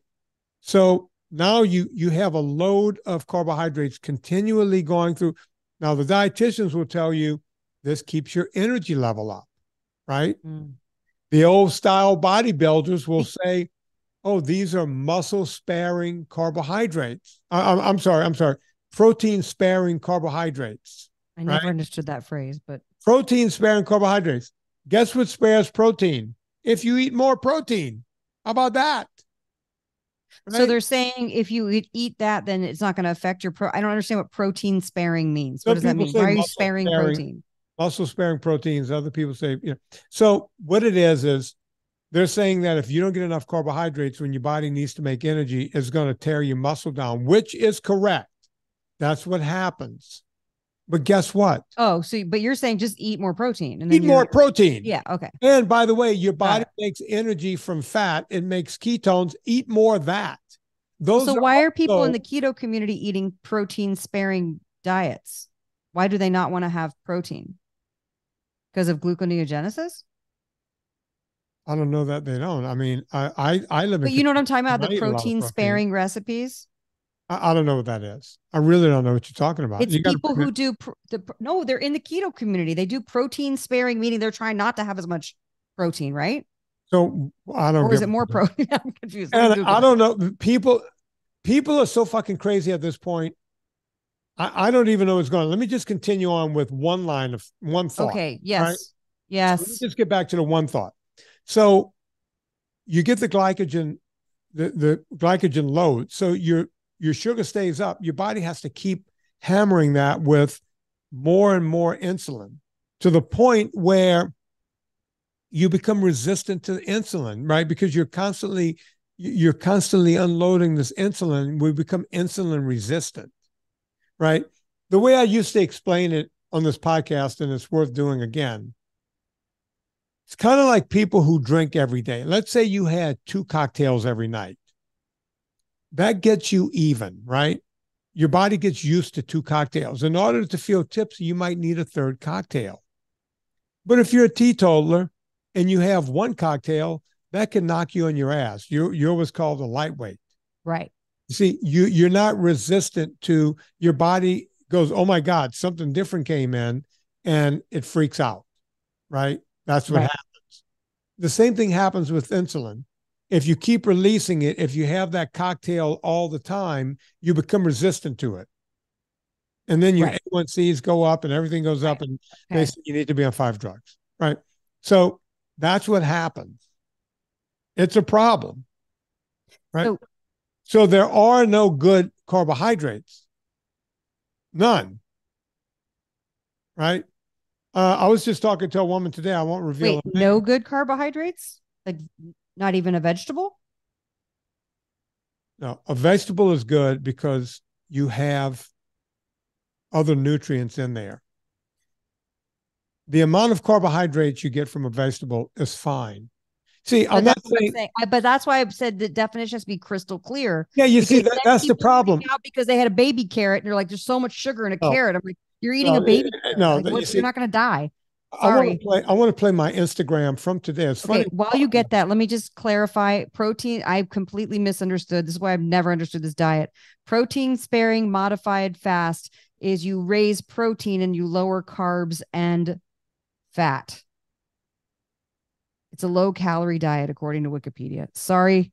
So now you have a load of carbohydrates continually going through. Now the dietitians will tell you this keeps your energy level up, right? Mm. The old style bodybuilders will say, oh, these are muscle sparing carbohydrates. I'm sorry, protein sparing carbohydrates. I never understood that phrase, but protein sparing carbohydrates. Guess what spares protein? If you eat more protein. How about that? Right? So they're saying if you eat that, then it's not going to affect your I don't understand what protein sparing means. What does that mean? Why are you sparing protein? Muscle sparing proteins. Other people say, you know. So what it is they're saying that if you don't get enough carbohydrates when your body needs to make energy, it's going to tear your muscle down, which is correct. That's what happens. But guess what? Oh, so but you're saying just eat more protein. And eat more protein. Yeah, okay. And by the way, your body makes energy from fat. It makes ketones. Eat more of that. So why are people in the keto community eating protein-sparing diets? Why do they not want to have protein? Because of gluconeogenesis? I don't know that they don't. I mean, I live in. But you know what I'm talking about? The protein-sparing recipes. I don't know what that is. I really don't know what you're talking about. It's people who do no, they're in the keto community. They do protein sparing, meaning they're trying not to have as much protein, right? So I don't. Or is it more protein? I'm confused. And I don't know. People are so fucking crazy at this point. I don't even know what's going on. Let me just continue on with one thought. Okay. Yes. Right? Yes. So let me just get back to the one thought. So you get the glycogen, the glycogen load. So your sugar stays up. Your body has to keep hammering that with more and more insulin to the point where you become resistant to insulin, right? Because you're constantly unloading this insulin. We become insulin resistant, right? The way I used to explain it on this podcast, and it's worth doing again, it's kind of like people who drink every day. Let's say you had 2 cocktails every night. That gets you even, right? Your body gets used to 2 cocktails. In order to feel tipsy, you might need a 3rd cocktail. But if you're a teetotaler and you have 1 cocktail, that can knock you on your ass. You're what's called a lightweight. Right. You see, you're not resistant to, your body goes, oh my God, something different came in, and it freaks out, right? That's what happens. The same thing happens with insulin. If you keep releasing it, if you have that cocktail all the time, you become resistant to it. And then your A1Cs go up and everything goes up, and they say you need to be on 5 drugs, right? So that's what happens. It's a problem, right? So there are no good carbohydrates. None. Right? I was just talking to a woman today. I won't reveal. Wait, no good carbohydrates? Like not even a vegetable? No, a vegetable is good because you have other nutrients in there. The amount of carbohydrates you get from a vegetable is fine. See, I'm not saying, but that's why I said the definition has to be crystal clear. Yeah, you see, that's the problem. Because they had a baby carrot, and they're like, "There's so much sugar in a carrot." I'm like, "You're eating a baby carrot. No, like, you're not going to die." Sorry. I want to play my Instagram from today. It's funny. While you get that, let me just clarify. Protein, I completely misunderstood. This is why I've never understood this diet. Protein sparing modified fast is you raise protein and you lower carbs and fat. It's a low calorie diet, according to Wikipedia. Sorry.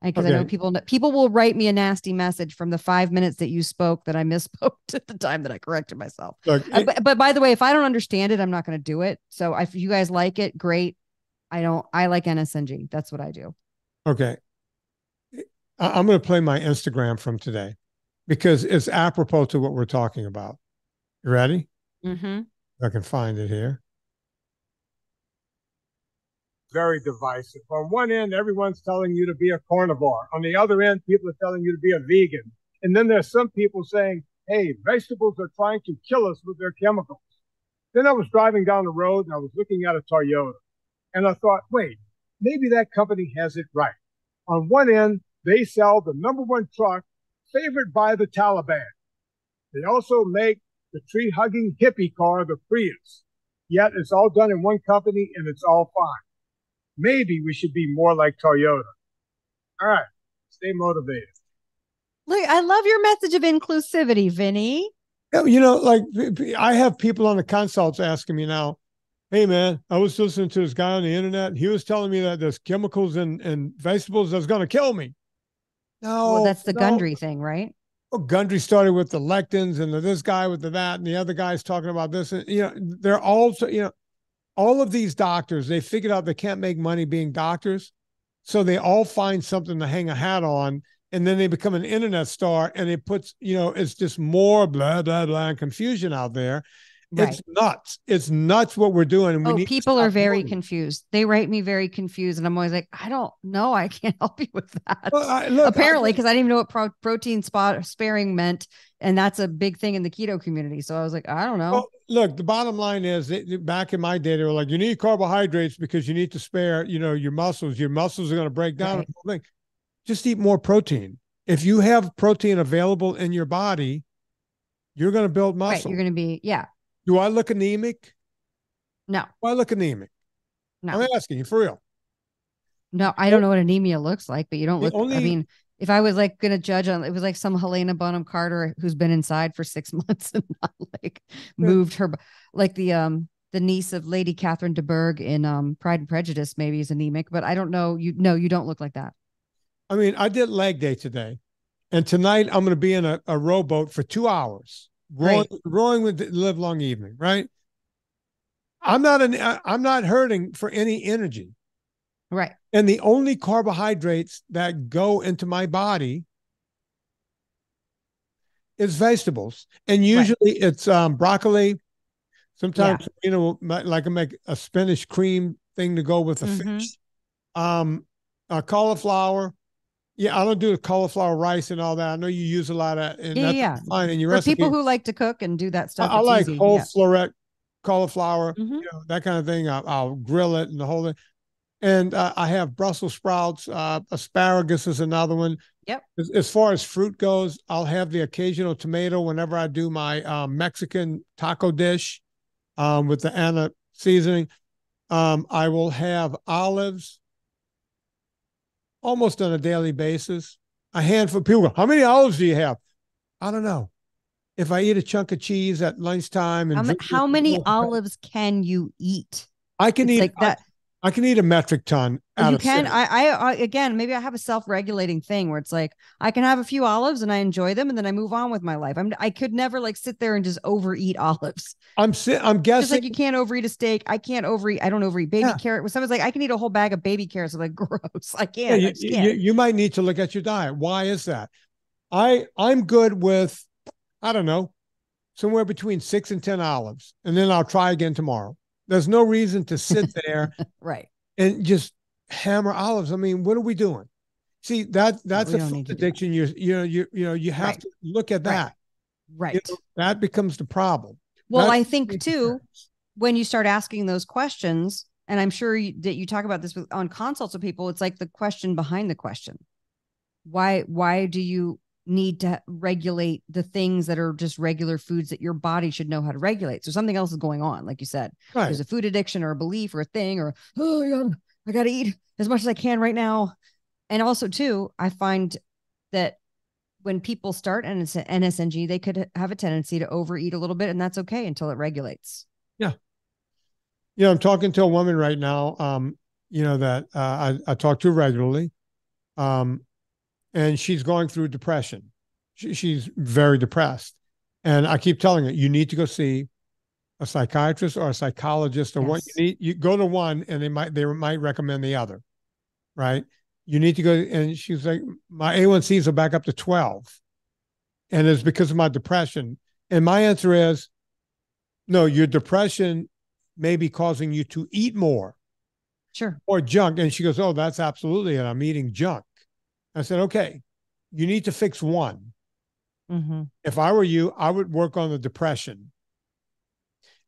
Because I know people will write me a nasty message from the 5 minutes that you spoke that I misspoke at the time that I corrected myself. But by the way, if I don't understand it, I'm not going to do it. So if you guys like it, great. I like NSNG. That's what I do. Okay. I'm going to play my Instagram from today because it's apropos to what we're talking about. You ready? Mm-hmm. I can find it here. Very divisive. On one end, everyone's telling you to be a carnivore. On the other end, people are telling you to be a vegan. And then there's some people saying, hey, vegetables are trying to kill us with their chemicals. Then I was driving down the road and I was looking at a Toyota. And I thought, wait, maybe that company has it right. On one end, they sell the #1 truck favored by the Taliban. They also make the tree-hugging hippie car, the Prius. Yet it's all done in one company and it's all fine. Maybe we should be more like Toyota. All right, stay motivated. Look, I love your message of inclusivity, Vinny. You know, like I have people on the consults asking me now, hey man, I was listening to this guy on the internet. He was telling me that there's chemicals in vegetables that's going to kill me. No, Well, that's the no. Gundry thing, right? Well, Gundry started with the lectins and this guy with the that, and the other guy's talking about this. And, you know, they're also, you know, all of these doctors, they figured out they can't make money being doctors. So they all find something to hang a hat on. And then they become an internet star and it puts, you know, it's just more blah, blah, blah, and confusion out there. Right. It's nuts. It's nuts what we're doing. And we need people are very confused. They write me very confused. And I'm always like, I don't know. I can't help you with that. Well, apparently, because I didn't even know what protein sparing meant. And that's a big thing in the keto community. So I was like, I don't know. Well, look, the bottom line is back in my day, they were like, you need carbohydrates because you need to spare, you know, your muscles. Your muscles are going to break down. Right. Just eat more protein. If you have protein available in your body, you're going to build muscle. Right. You're going to be, yeah. Do I look anemic? No. Do I look anemic? No. I'm asking you for real. No, I don't know what anemia looks like, but you don't look, I mean, if I was like going to judge on, it was like some Helena Bonham Carter who's been inside for 6 months and not like moved her, like the niece of Lady Catherine de Bourgh in Pride and Prejudice maybe is anemic, but I don't know. You don't look like that. I mean, I did leg day today, and tonight I'm going to be in a rowboat for 2 hours, rowing with the live long evening. Right? I'm not hurting for any energy. Right. And the only carbohydrates that go into my body is vegetables, and usually it's broccoli. Sometimes you know, like I make a spinach cream thing to go with the fish. Cauliflower. Yeah, I don't do the cauliflower rice and all that. I know you use a lot of, and that's fine in your recipe. For people who like to cook and do that stuff, I like whole floret cauliflower, you know, that kind of thing. I'll grill it and the whole thing. And I have Brussels sprouts. Asparagus is another one. Yep. As far as fruit goes, I'll have the occasional tomato whenever I do my Mexican taco dish with the Anna seasoning. I will have olives almost on a daily basis. A handful of people go, how many olives do you have? I don't know. If I eat a chunk of cheese at lunchtime and how many olives can you eat? I can eat like that. I can eat a metric ton. You can. I again, maybe I have a self-regulating thing where it's like I can have a few olives and I enjoy them, and then I move on with my life. I could never like sit there and just overeat olives. I'm guessing just like you can't overeat a steak. I can't overeat. I don't overeat baby carrot. When someone's like, I can eat a whole bag of baby carrots, I'm like, gross. I can't. Yeah, I just can't. You might need to look at your diet. Why is that? I'm good with, I don't know, somewhere between 6 and 10 olives, and then I'll try again tomorrow. There's no reason to sit there right and just hammer olives. I mean, what are we doing? See, that's a food addiction. You have to look at that. Right. You know, that becomes the problem. Well, I think too, when you start asking those questions, and I'm sure that you talk about this on consults with people, it's like the question behind the question. Why do you need to regulate the things that are just regular foods that your body should know how to regulate? So something else is going on, like you said. Right. There's a food addiction or a belief or a thing, or I got to eat as much as I can right now. And also too, I find that when people start NSNG, they could have a tendency to overeat a little bit, and that's okay until it regulates. Yeah. You know, I'm talking to a woman right now, you know, that I talk to regularly. And she's going through depression. She's very depressed. And I keep telling her, you need to go see a psychiatrist or a psychologist, or what you need. You go to one, and they might recommend the other, right? You need to go. And she's like, my A1Cs are back up to 12, and it's because of my depression. And my answer is, no, your depression may be causing you to eat more. Sure. Or junk. And she goes, oh, that's absolutely it. I'm eating junk. I said, okay, you need to fix one. Mm-hmm. If I were you, I would work on the depression.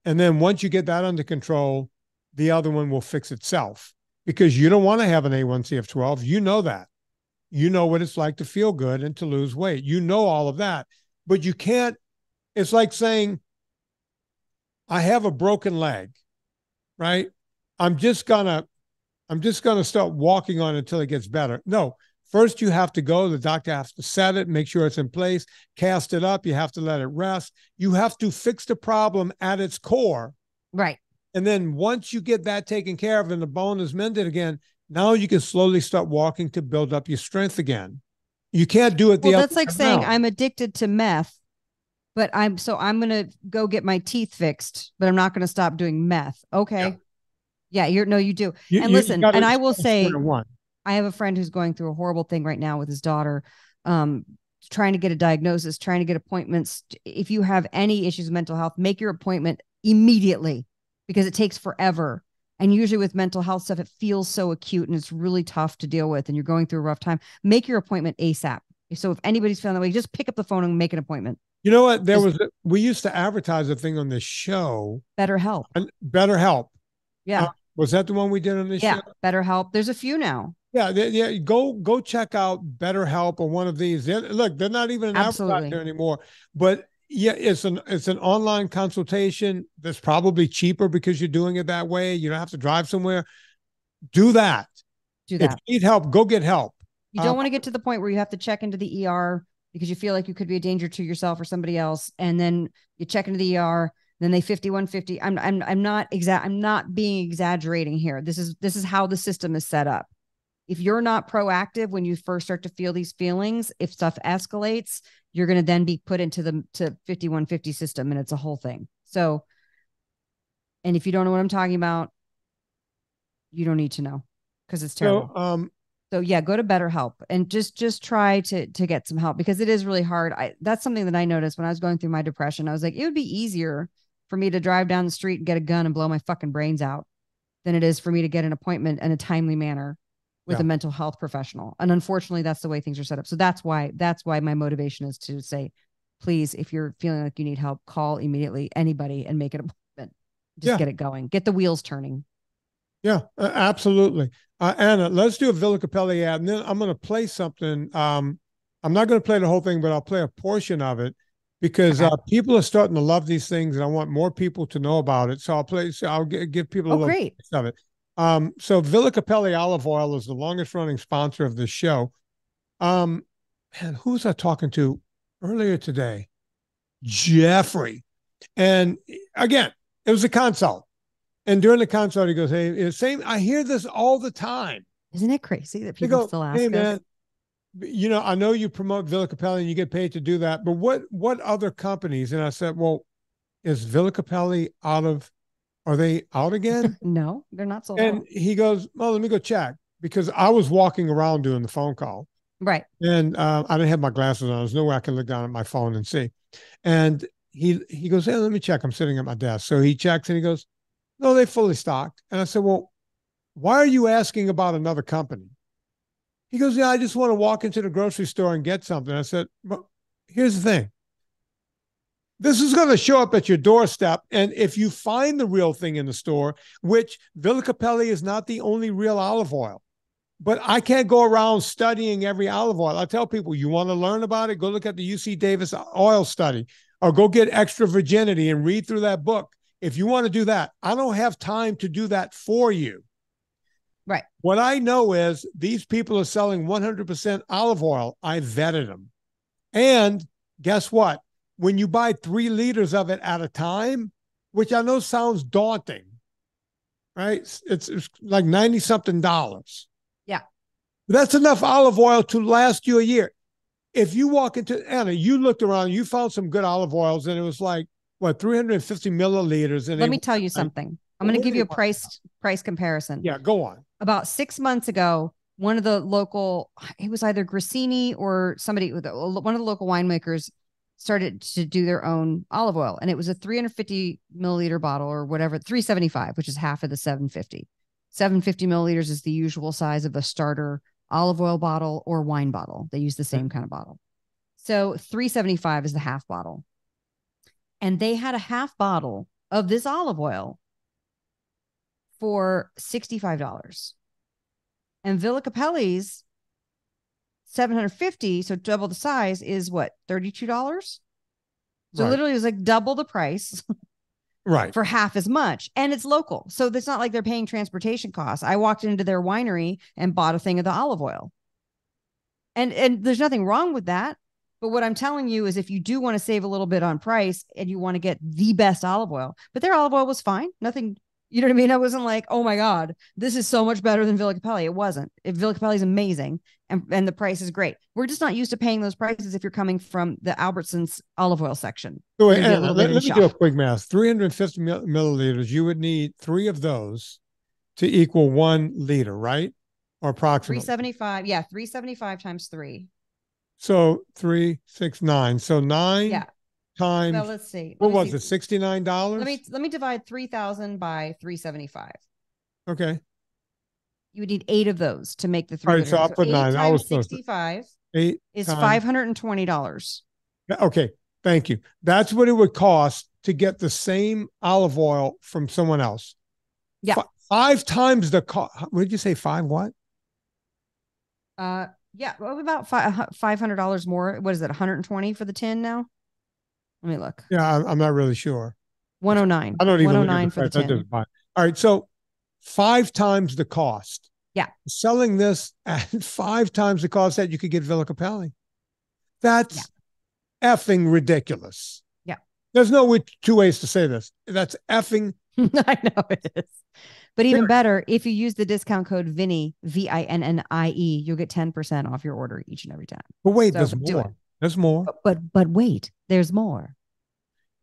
And then once you get that under control, the other one will fix itself, because you don't want to have an A1C of 12. You know that. You know what it's like to feel good and to lose weight. You know all of that, but you can't. It's like saying, I have a broken leg, right? I'm just gonna start walking on it until it gets better. No, first you have to go. The doctor has to set it, make sure it's in place, cast it up. You have to let it rest. You have to fix the problem at its core. Right. And then once you get that taken care of and the bone is mended again, now you can slowly start walking to build up your strength again. You can't do it the other way. Well, that's like saying I'm addicted to meth, but I'm going to go get my teeth fixed, but I'm not going to stop doing meth. Okay. Yeah, you do. Listen, and I will say, I have a friend who's going through a horrible thing right now with his daughter, trying to get a diagnosis, trying to get appointments. If you have any issues with mental health, make your appointment immediately, because it takes forever. And usually with mental health stuff, it feels so acute and it's really tough to deal with, and you're going through a rough time. Make your appointment ASAP. So if anybody's feeling that way, just pick up the phone and make an appointment. You know what? We used to advertise a thing on this show. BetterHelp. BetterHelp. Yeah. Was that the one we did on this show? Yeah, BetterHelp. There's a few now. Yeah, go check out BetterHelp or one of these. They're not even an advertiser anymore. But yeah, it's an online consultation that's probably cheaper because you're doing it that way. You don't have to drive somewhere. Do that. If you need help, go get help. You don't want to get to the point where you have to check into the ER because you feel like you could be a danger to yourself or somebody else, and then you check into the ER. Then they 5150. I'm not being exaggerating here. This is how the system is set up. If you're not proactive when you first start to feel these feelings, if stuff escalates, you're going to then be put into the 5150 system, and it's a whole thing. So, and if you don't know what I'm talking about, you don't need to know, because it's terrible. So yeah, go to BetterHelp and just try to get some help, because it is really hard. That's something that I noticed when I was going through my depression. I was like, it would be easier for me to drive down the street and get a gun and blow my fucking brains out than it is for me to get an appointment in a timely manner with a mental health professional. And unfortunately, that's the way things are set up. So that's why my motivation is to say, please, if you're feeling like you need help, call immediately anybody and make an appointment. Just get it going. Get the wheels turning. Yeah, absolutely. Anna, let's do a Villa Capelli ad, and then I'm going to play something. I'm not going to play the whole thing, but I'll play a portion of it, because people are starting to love these things, and I want more people to know about it. So I'll give people a little piece of it. So Villa Capelli olive oil is the longest running sponsor of this show. Man, who was I talking to earlier today? Jeffrey. And again, it was a consult. And during the consult, he goes, hey, I hear this all the time. Isn't it crazy that people still ask us? Man, I know you promote Villa Capelli and you get paid to do that, but what other companies? And I said, well, is Villa Capelli are they out again? No, they're not sold out. And he goes, well, let me go check, because I was walking around doing the phone call. Right. And I didn't have my glasses on. There's no way I can look down at my phone and see. And he goes, hey, let me check. I'm sitting at my desk. So he checks and he goes, no, they fully stocked. And I said, well, why are you asking about another company? He goes, yeah, I just want to walk into the grocery store and get something. I said, well, here's the thing. This is going to show up at your doorstep. And if you find the real thing in the store, which Villa Capelli is not the only real olive oil, but I can't go around studying every olive oil. I tell people, you want to learn about it? Go look at the UC Davis oil study, or go get Extra Virginity and read through that book. If you want to do that, I don't have time to do that for you. Right. What I know is these people are selling 100% olive oil. I vetted them. And guess what? When you buy 3 liters of it at a time, which I know sounds daunting, right? It's like $90-something. Yeah. That's enough olive oil to last you a year. If you walk into, Anna, you looked around, you found some good olive oils, and it was like, what, 350 milliliters. And let me tell you something. I'm going to give you a price comparison. Yeah, go on. About 6 months ago, one of the local, it was either Grissini or somebody, one of the local winemakers started to do their own olive oil. And it was a 350 milliliter bottle or whatever, 375, which is half of the 750. 750 milliliters is the usual size of a starter olive oil bottle or wine bottle. They use the same kind of bottle. So 375 is the half bottle. And they had a half bottle of this olive oil for $65. And Villa Capelli's 750, so double the size, is what, $32? So literally it was like double the price. Right. For half as much. And it's local. So it's not like they're paying transportation costs. I walked into their winery and bought a thing of the olive oil. And there's nothing wrong with that. But what I'm telling you is if you do want to save a little bit on price and you want to get the best olive oil, but their olive oil was fine. Nothing, you know what I mean? I wasn't like, oh my God, this is so much better than Villa Capelli. It wasn't. Villa Capelli is amazing. And the price is great. We're just not used to paying those prices if you're coming from the Albertsons olive oil section. So wait, Anna, let me do a quick math. 350 milliliters, you would need 3 of those to equal 1 liter, right? Or approximately. 375. Yeah, 375 times 3. So 3, 6, 9. So 9 times. Well, let's see. What was it? $69? Let me divide 3,000 by 375. Okay. You would need 8 of those to make the 3. All right, so I'll put 9. I was 65 8 is $520. Okay, thank you. That's what it would cost to get the same olive oil from someone else. Yeah. 5 times the cost. What did you say? 5 what? Yeah, well, about $500 more. What is it? 120 for the tin now? Let me look. Yeah, I'm not really sure. 109. I don't even 109 for the tin. All right, so 5 times the cost. Yeah. Selling this at 5 times the cost that you could get Villa Capelli. That's effing ridiculous. Yeah. There's no 2 ways to say this. That's effing. I know it is. But even better, if you use the discount code Vinnie, VINNIE, you'll get 10% off your order each and every time. But wait, there's more. There's more. But wait, there's more.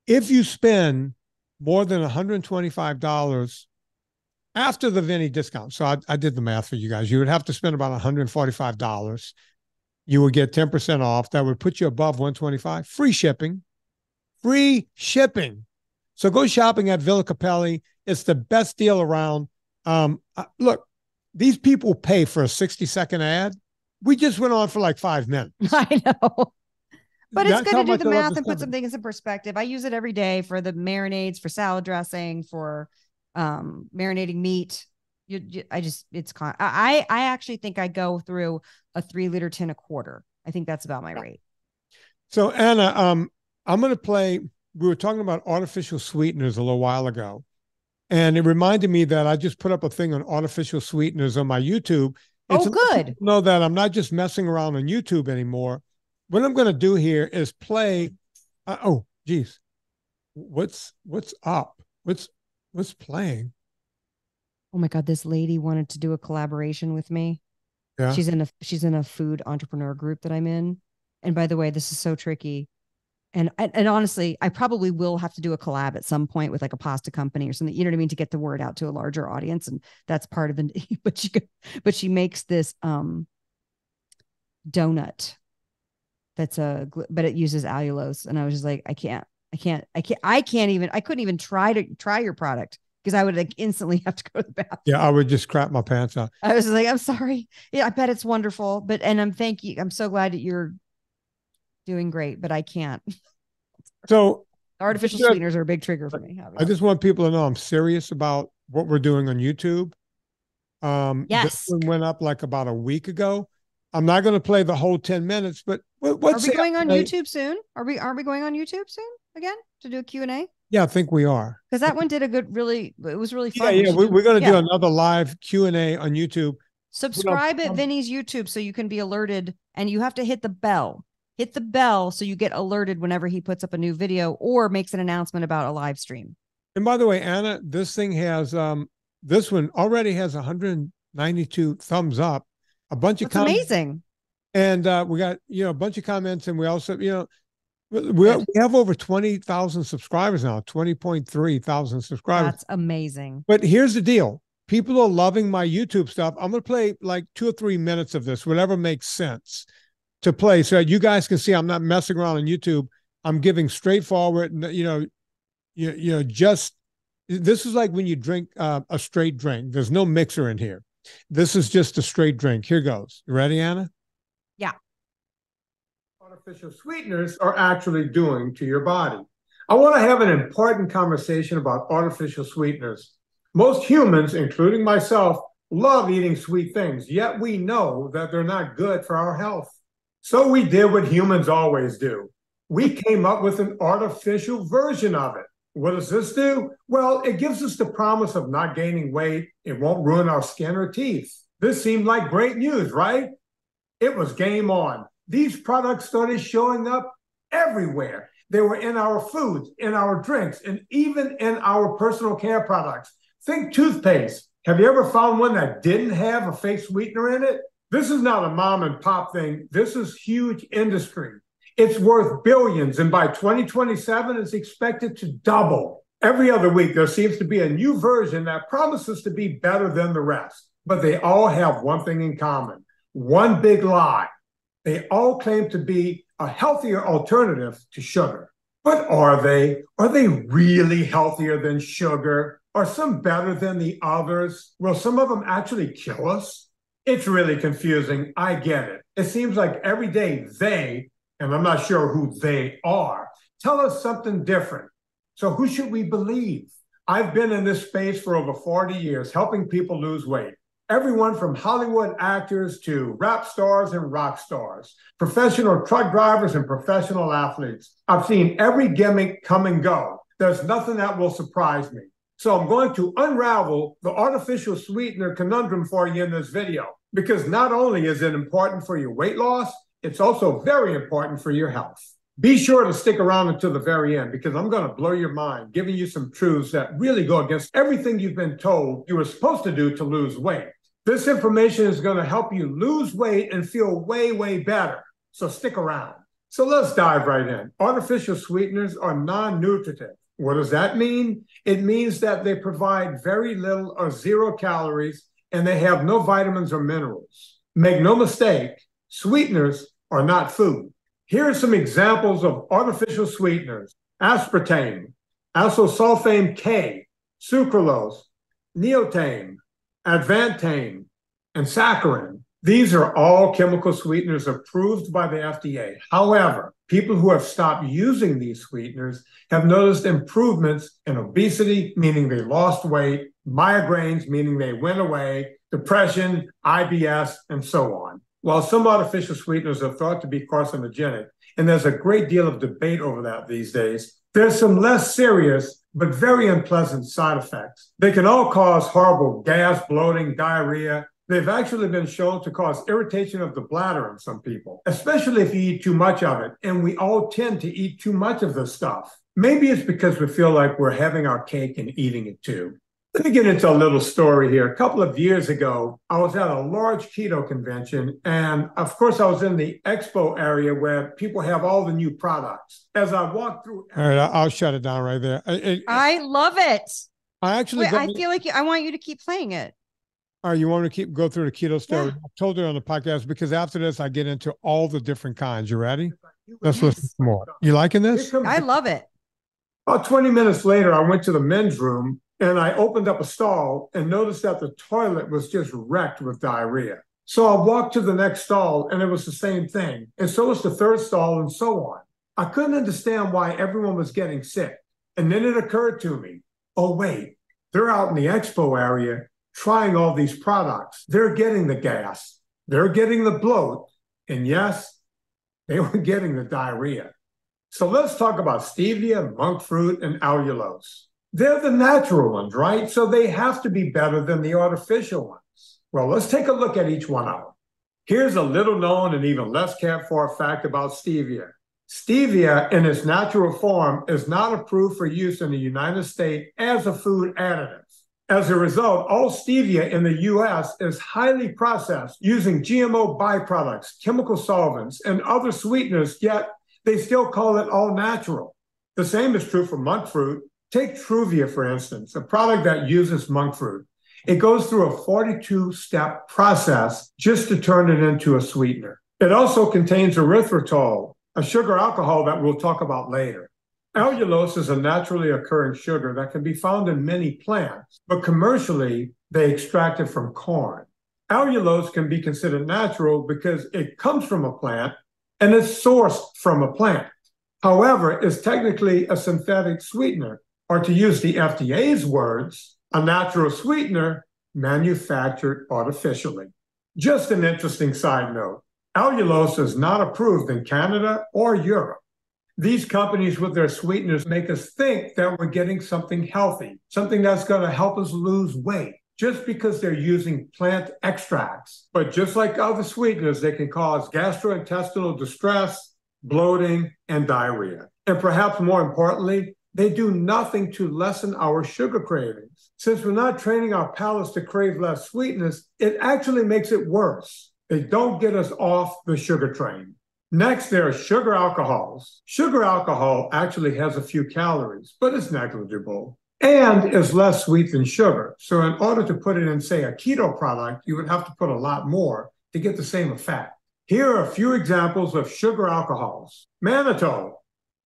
If you spend more than $125 after the Vinnie discount, so I did the math for you guys, you would have to spend about $145. You would get 10% off. That would put you above $125. Free shipping. Free shipping. So go shopping at Villa Capelli. It's the best deal around. Look, these people pay for a 60-second ad. We just went on for like 5 minutes. I know. But it's good to do the math and put some things in perspective. I use it every day for the marinades, for salad dressing, for marinating meat. I actually think I go through a 3-liter tin a quarter. I think that's about my rate. So Anna, I'm going to play. We were talking about artificial sweeteners a little while ago, and it reminded me that I just put up a thing on artificial sweeteners on my YouTube. It's good. Know that I'm not just messing around on YouTube anymore. What I'm going to do here is play. Oh, geez, what's up? What's playing? Oh my God, this lady wanted to do a collaboration with me. Yeah, she's in a food entrepreneur group that I'm in. And by the way, this is so tricky. And honestly, I probably will have to do a collab at some point with like a pasta company or something, you know what I mean, to get the word out to a larger audience. And that's part of it. But she makes this donut but it uses allulose. And I was just like, I couldn't even try your product because I would like instantly have to go to the bathroom. Yeah, I would just crap my pants out. I was like, I'm sorry. Yeah, I bet it's wonderful. I'm so glad that you're doing great, but I can't. So artificial sweeteners are a big trigger for me. I just want people to know I'm serious about what we're doing on YouTube. Yes. This one went up like about a week ago. I'm not going to play the whole 10 minutes, but are we going on YouTube soon? Aren't we going on YouTube soon again to do a Q&A? Yeah, I think we are. Because that one did it was really fun. Yeah, we're going to do another live Q&A on YouTube. Subscribe at Vinnie's YouTube so you can be alerted, and you have to hit the bell. Hit the bell so you get alerted whenever he puts up a new video or makes an announcement about a live stream. And by the way, Anna, this thing has this one already has 192 thumbs up, a bunch of comments. Amazing. And we got, a bunch of comments, and we also, We have over 20,000 subscribers now, 20.3 thousand subscribers. That's amazing. But here's the deal. People are loving my YouTube stuff. I'm going to play like 2 or 3 minutes of this, whatever makes sense to play, so that you guys can see I'm not messing around on YouTube. I'm giving straightforward, just, this is like when you drink a straight drink. There's no mixer in here. This is just a straight drink. Here goes. You ready, Anna? Yeah. Artificial sweeteners are actually doing to your body. I want to have an important conversation about artificial sweeteners. Most humans, including myself, love eating sweet things, yet we know that they're not good for our health. So we did what humans always do. We came up with an artificial version of it. What does this do? Well, it gives us the promise of not gaining weight. It won't ruin our skin or teeth. This seemed like great news, right? It was game on. These products started showing up everywhere. They were in our foods, in our drinks, and even in our personal care products. Think toothpaste. Have you ever found one that didn't have a fake sweetener in it? This is not a mom and pop thing. This is huge industry. It's worth billions, and by 2027, it's expected to double. Every other week, there seems to be a new version that promises to be better than the rest. But they all have one thing in common, one big lie. They all claim to be a healthier alternative to sugar. But are they? Are they really healthier than sugar? Are some better than the others? Will some of them actually kill us? It's really confusing. I get it. It seems like every day they, and I'm not sure who they are, tell us something different. So who should we believe? I've been in this space for over 40 years, helping people lose weight. Everyone from Hollywood actors to rap stars and rock stars, professional truck drivers and professional athletes. I've seen every gimmick come and go. There's nothing that will surprise me. So I'm going to unravel the artificial sweetener conundrum for you in this video, because not only is it important for your weight loss, it's also very important for your health. Be sure to stick around until the very end, because I'm going to blow your mind, giving you some truths that really go against everything you've been told you were supposed to do to lose weight. This information is going to help you lose weight and feel way, way better. So stick around. So let's dive right in. Artificial sweeteners are non-nutritive. What does that mean? It means that they provide very little or zero calories, and they have no vitamins or minerals. Make no mistake, sweeteners are not food. Here are some examples of artificial sweeteners: aspartame, isosulfame K, sucralose, neotame, advantame, and saccharin. These are all chemical sweeteners approved by the FDA. However, people who have stopped using these sweeteners have noticed improvements in obesity, meaning they lost weight, migraines, meaning they went away, depression, IBS, and so on. While some artificial sweeteners are thought to be carcinogenic, and there's a great deal of debate over that these days, there's some less serious but very unpleasant side effects. They can all cause horrible gas, bloating, diarrhea. They've actually been shown to cause irritation of the bladder in some people, especially if you eat too much of it. And we all tend to eat too much of this stuff. Maybe it's because we feel like we're having our cake and eating it too. Let me get into a little story here. A couple of years ago, I was at a large keto convention, and of course, I was in the expo area where people have all the new products. As I walked through... All right, I'll shut it down right there. I love it. I feel like I want you to keep playing it. All right, you want me to go through the keto story? Yeah. I told you on the podcast, because after this, I get into all the different kinds. You ready? Let's listen to more. You liking this? I love it. About 20 minutes later, I went to the men's room, and I opened up a stall and noticed that the toilet was just wrecked with diarrhea. So I walked to the next stall, and it was the same thing. And so was the third stall, and so on. I couldn't understand why everyone was getting sick. And then it occurred to me, oh, wait, they're out in the expo area trying all these products. They're getting the gas. They're getting the bloat. And yes, they were getting the diarrhea. So let's talk about stevia, monk fruit, and allulose. They're the natural ones, right? So they have to be better than the artificial ones. Well, let's take a look at each one of them. Here's a little known and even less cared for fact about stevia. Stevia in its natural form is not approved for use in the United States as a food additive. As a result, all stevia in the U.S. is highly processed using GMO byproducts, chemical solvents, and other sweeteners, yet they still call it all natural. The same is true for monk fruit. Take Truvia, for instance, a product that uses monk fruit. It goes through a 42-step process just to turn it into a sweetener. It also contains erythritol, a sugar alcohol that we'll talk about later. Allulose is a naturally occurring sugar that can be found in many plants, but commercially, they extract it from corn. Allulose can be considered natural because it comes from a plant and is sourced from a plant. However, it's technically a synthetic sweetener, or to use the FDA's words, a natural sweetener manufactured artificially. Just an interesting side note, allulose is not approved in Canada or Europe. These companies with their sweeteners make us think that we're getting something healthy, something that's going to help us lose weight, just because they're using plant extracts. But just like other sweeteners, they can cause gastrointestinal distress, bloating, and diarrhea. And perhaps more importantly, they do nothing to lessen our sugar cravings. Since we're not training our palates to crave less sweetness, it actually makes it worse. They don't get us off the sugar train. Next, there are sugar alcohols. Sugar alcohol actually has a few calories, but it's negligible and is less sweet than sugar. So in order to put it in, say, a keto product, you would have to put a lot more to get the same effect. Here are a few examples of sugar alcohols: mannitol,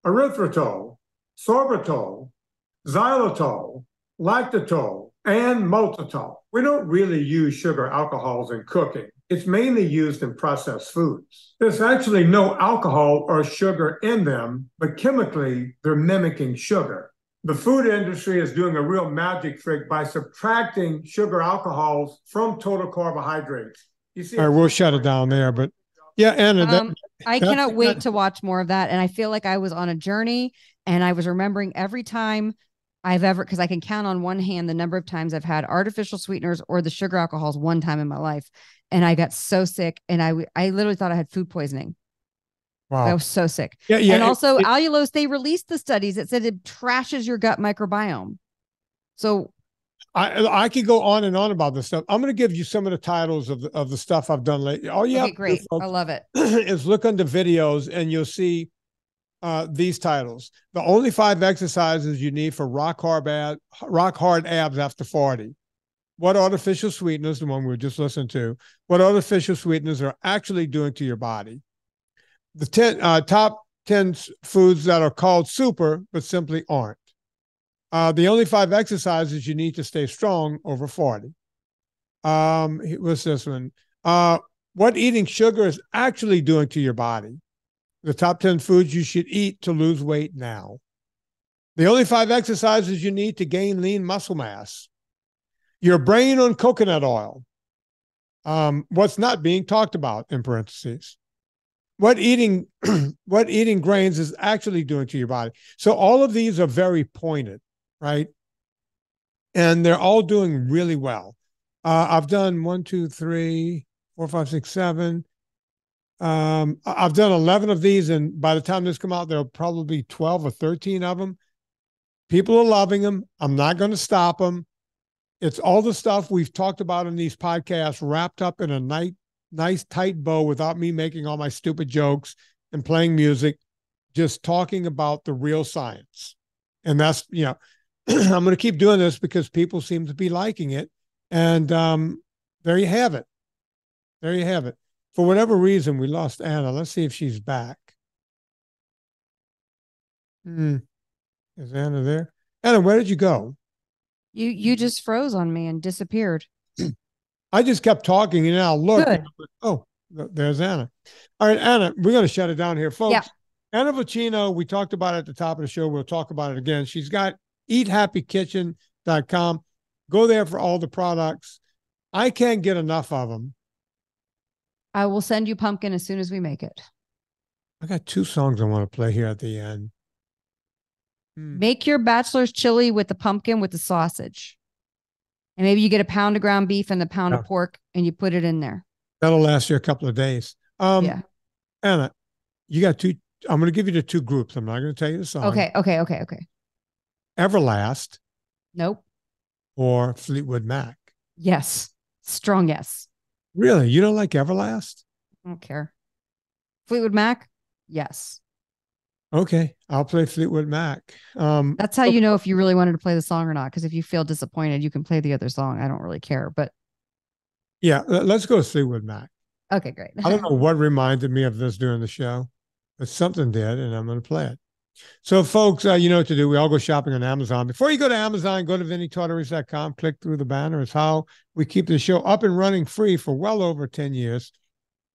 erythritol, sorbitol, xylitol, lactitol, and maltitol. We don't really use sugar alcohols in cooking. It's mainly used in processed foods. There's actually no alcohol or sugar in them, but chemically, they're mimicking sugar. The food industry is doing a real magic trick by subtracting sugar alcohols from total carbohydrates. You see, all right, we'll shut it down there, but yeah, Anna, I cannot wait to watch more of that. And I feel like I was on a journey, and I was remembering every time I've ever, because I can count on one hand the number of times I've had artificial sweeteners or the sugar alcohols one time in my life. And I got so sick, and I literally thought I had food poisoning. Wow. I was so sick. Yeah. And also allulose, they released the studies that said it trashes your gut microbiome. So I could go on and on about this stuff. I'm going to give you some of the titles of the stuff I've done lately. All you have to great. do, folks, I love it. Is look under videos, and you'll see these titles. The only 5 exercises you need for rock hard abs after 40. What artificial sweeteners, the one we were just listening to, what artificial sweeteners are actually doing to your body. The top 10 foods that are called super, but simply aren't. The only 5 exercises you need to stay strong over 40. What's this one? What eating sugar is actually doing to your body. The top 10 foods you should eat to lose weight now. The only 5 exercises you need to gain lean muscle mass. Your brain on coconut oil. What's not being talked about, in parentheses. What eating grains is actually doing to your body. So all of these are very pointed, right? And they're all doing really well. I've done 1, 2, 3, 4, 5, 6, 7. I've done 11 of these, and by the time this come out, there'll probably be 12 or 13 of them. People are loving them. I'm not going to stop them. It's all the stuff we've talked about in these podcasts wrapped up in a nice tight bow without me making all my stupid jokes and playing music, just talking about the real science. And that's, I'm going to keep doing this because people seem to be liking it. And there you have it. There you have it. For whatever reason, we lost Anna. Let's see if she's back. Is Anna there? Anna, where did you go? You just froze on me and disappeared. I just kept talking, and I'll look. Good. Oh, there's Anna. All right, Anna, we're going to shut it down here, folks. Yeah. Anna Vocino, we talked about it at the top of the show. We'll talk about it again. She's got eathappykitchen.com. Go there for all the products. I can't get enough of them. I will send you pumpkin as soon as we make it. I got 2 songs I want to play here at the end. Make your bachelor's chili with the pumpkin with the sausage. And maybe you get a pound of ground beef and a pound of pork, and you put it in there. That'll last you a couple of days. Yeah. Anna, you got 2. I'm going to give you the 2 groups. I'm not going to tell you the song. Okay. Everlast. Nope. Or Fleetwood Mac. Yes. Strong yes. Really? You don't like Everlast? I don't care. Fleetwood Mac? Yes. Okay, I'll play Fleetwood Mac. That's how you know if you really wanted to play the song or not. Because if you feel disappointed, you can play the other song. I don't really care, but yeah, let's go Fleetwood Mac. okay, great. I don't know what reminded me of this during the show, but something did, and I'm going to play it. So, folks, you know what to do. We all go shopping on Amazon. Before you go to Amazon, go to vindicated.com, click through the banner. It's how we keep the show up and running free for well over 10 years.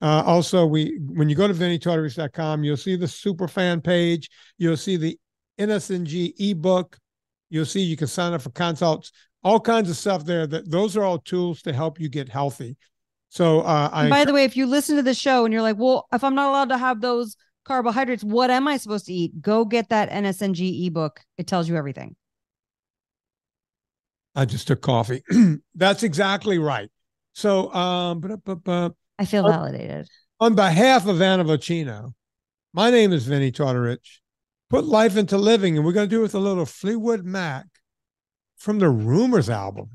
Also, when you go to vindicated.com, you'll see the super fan page. You'll see the NSNG ebook. You'll see you can sign up for consults, all kinds of stuff there. Those are all tools to help you get healthy. So, by the way, if you listen to the show and you're like, well, if I'm not allowed to have those carbohydrates, what am I supposed to eat? Go get that NSNG ebook. It tells you everything. I just took coffee. That's exactly right. So, I feel validated. On behalf of Anna Vocino, my name is Vinnie Tortorich. Put life into living, and we're going to do it with a little Fleetwood Mac from the Rumors album.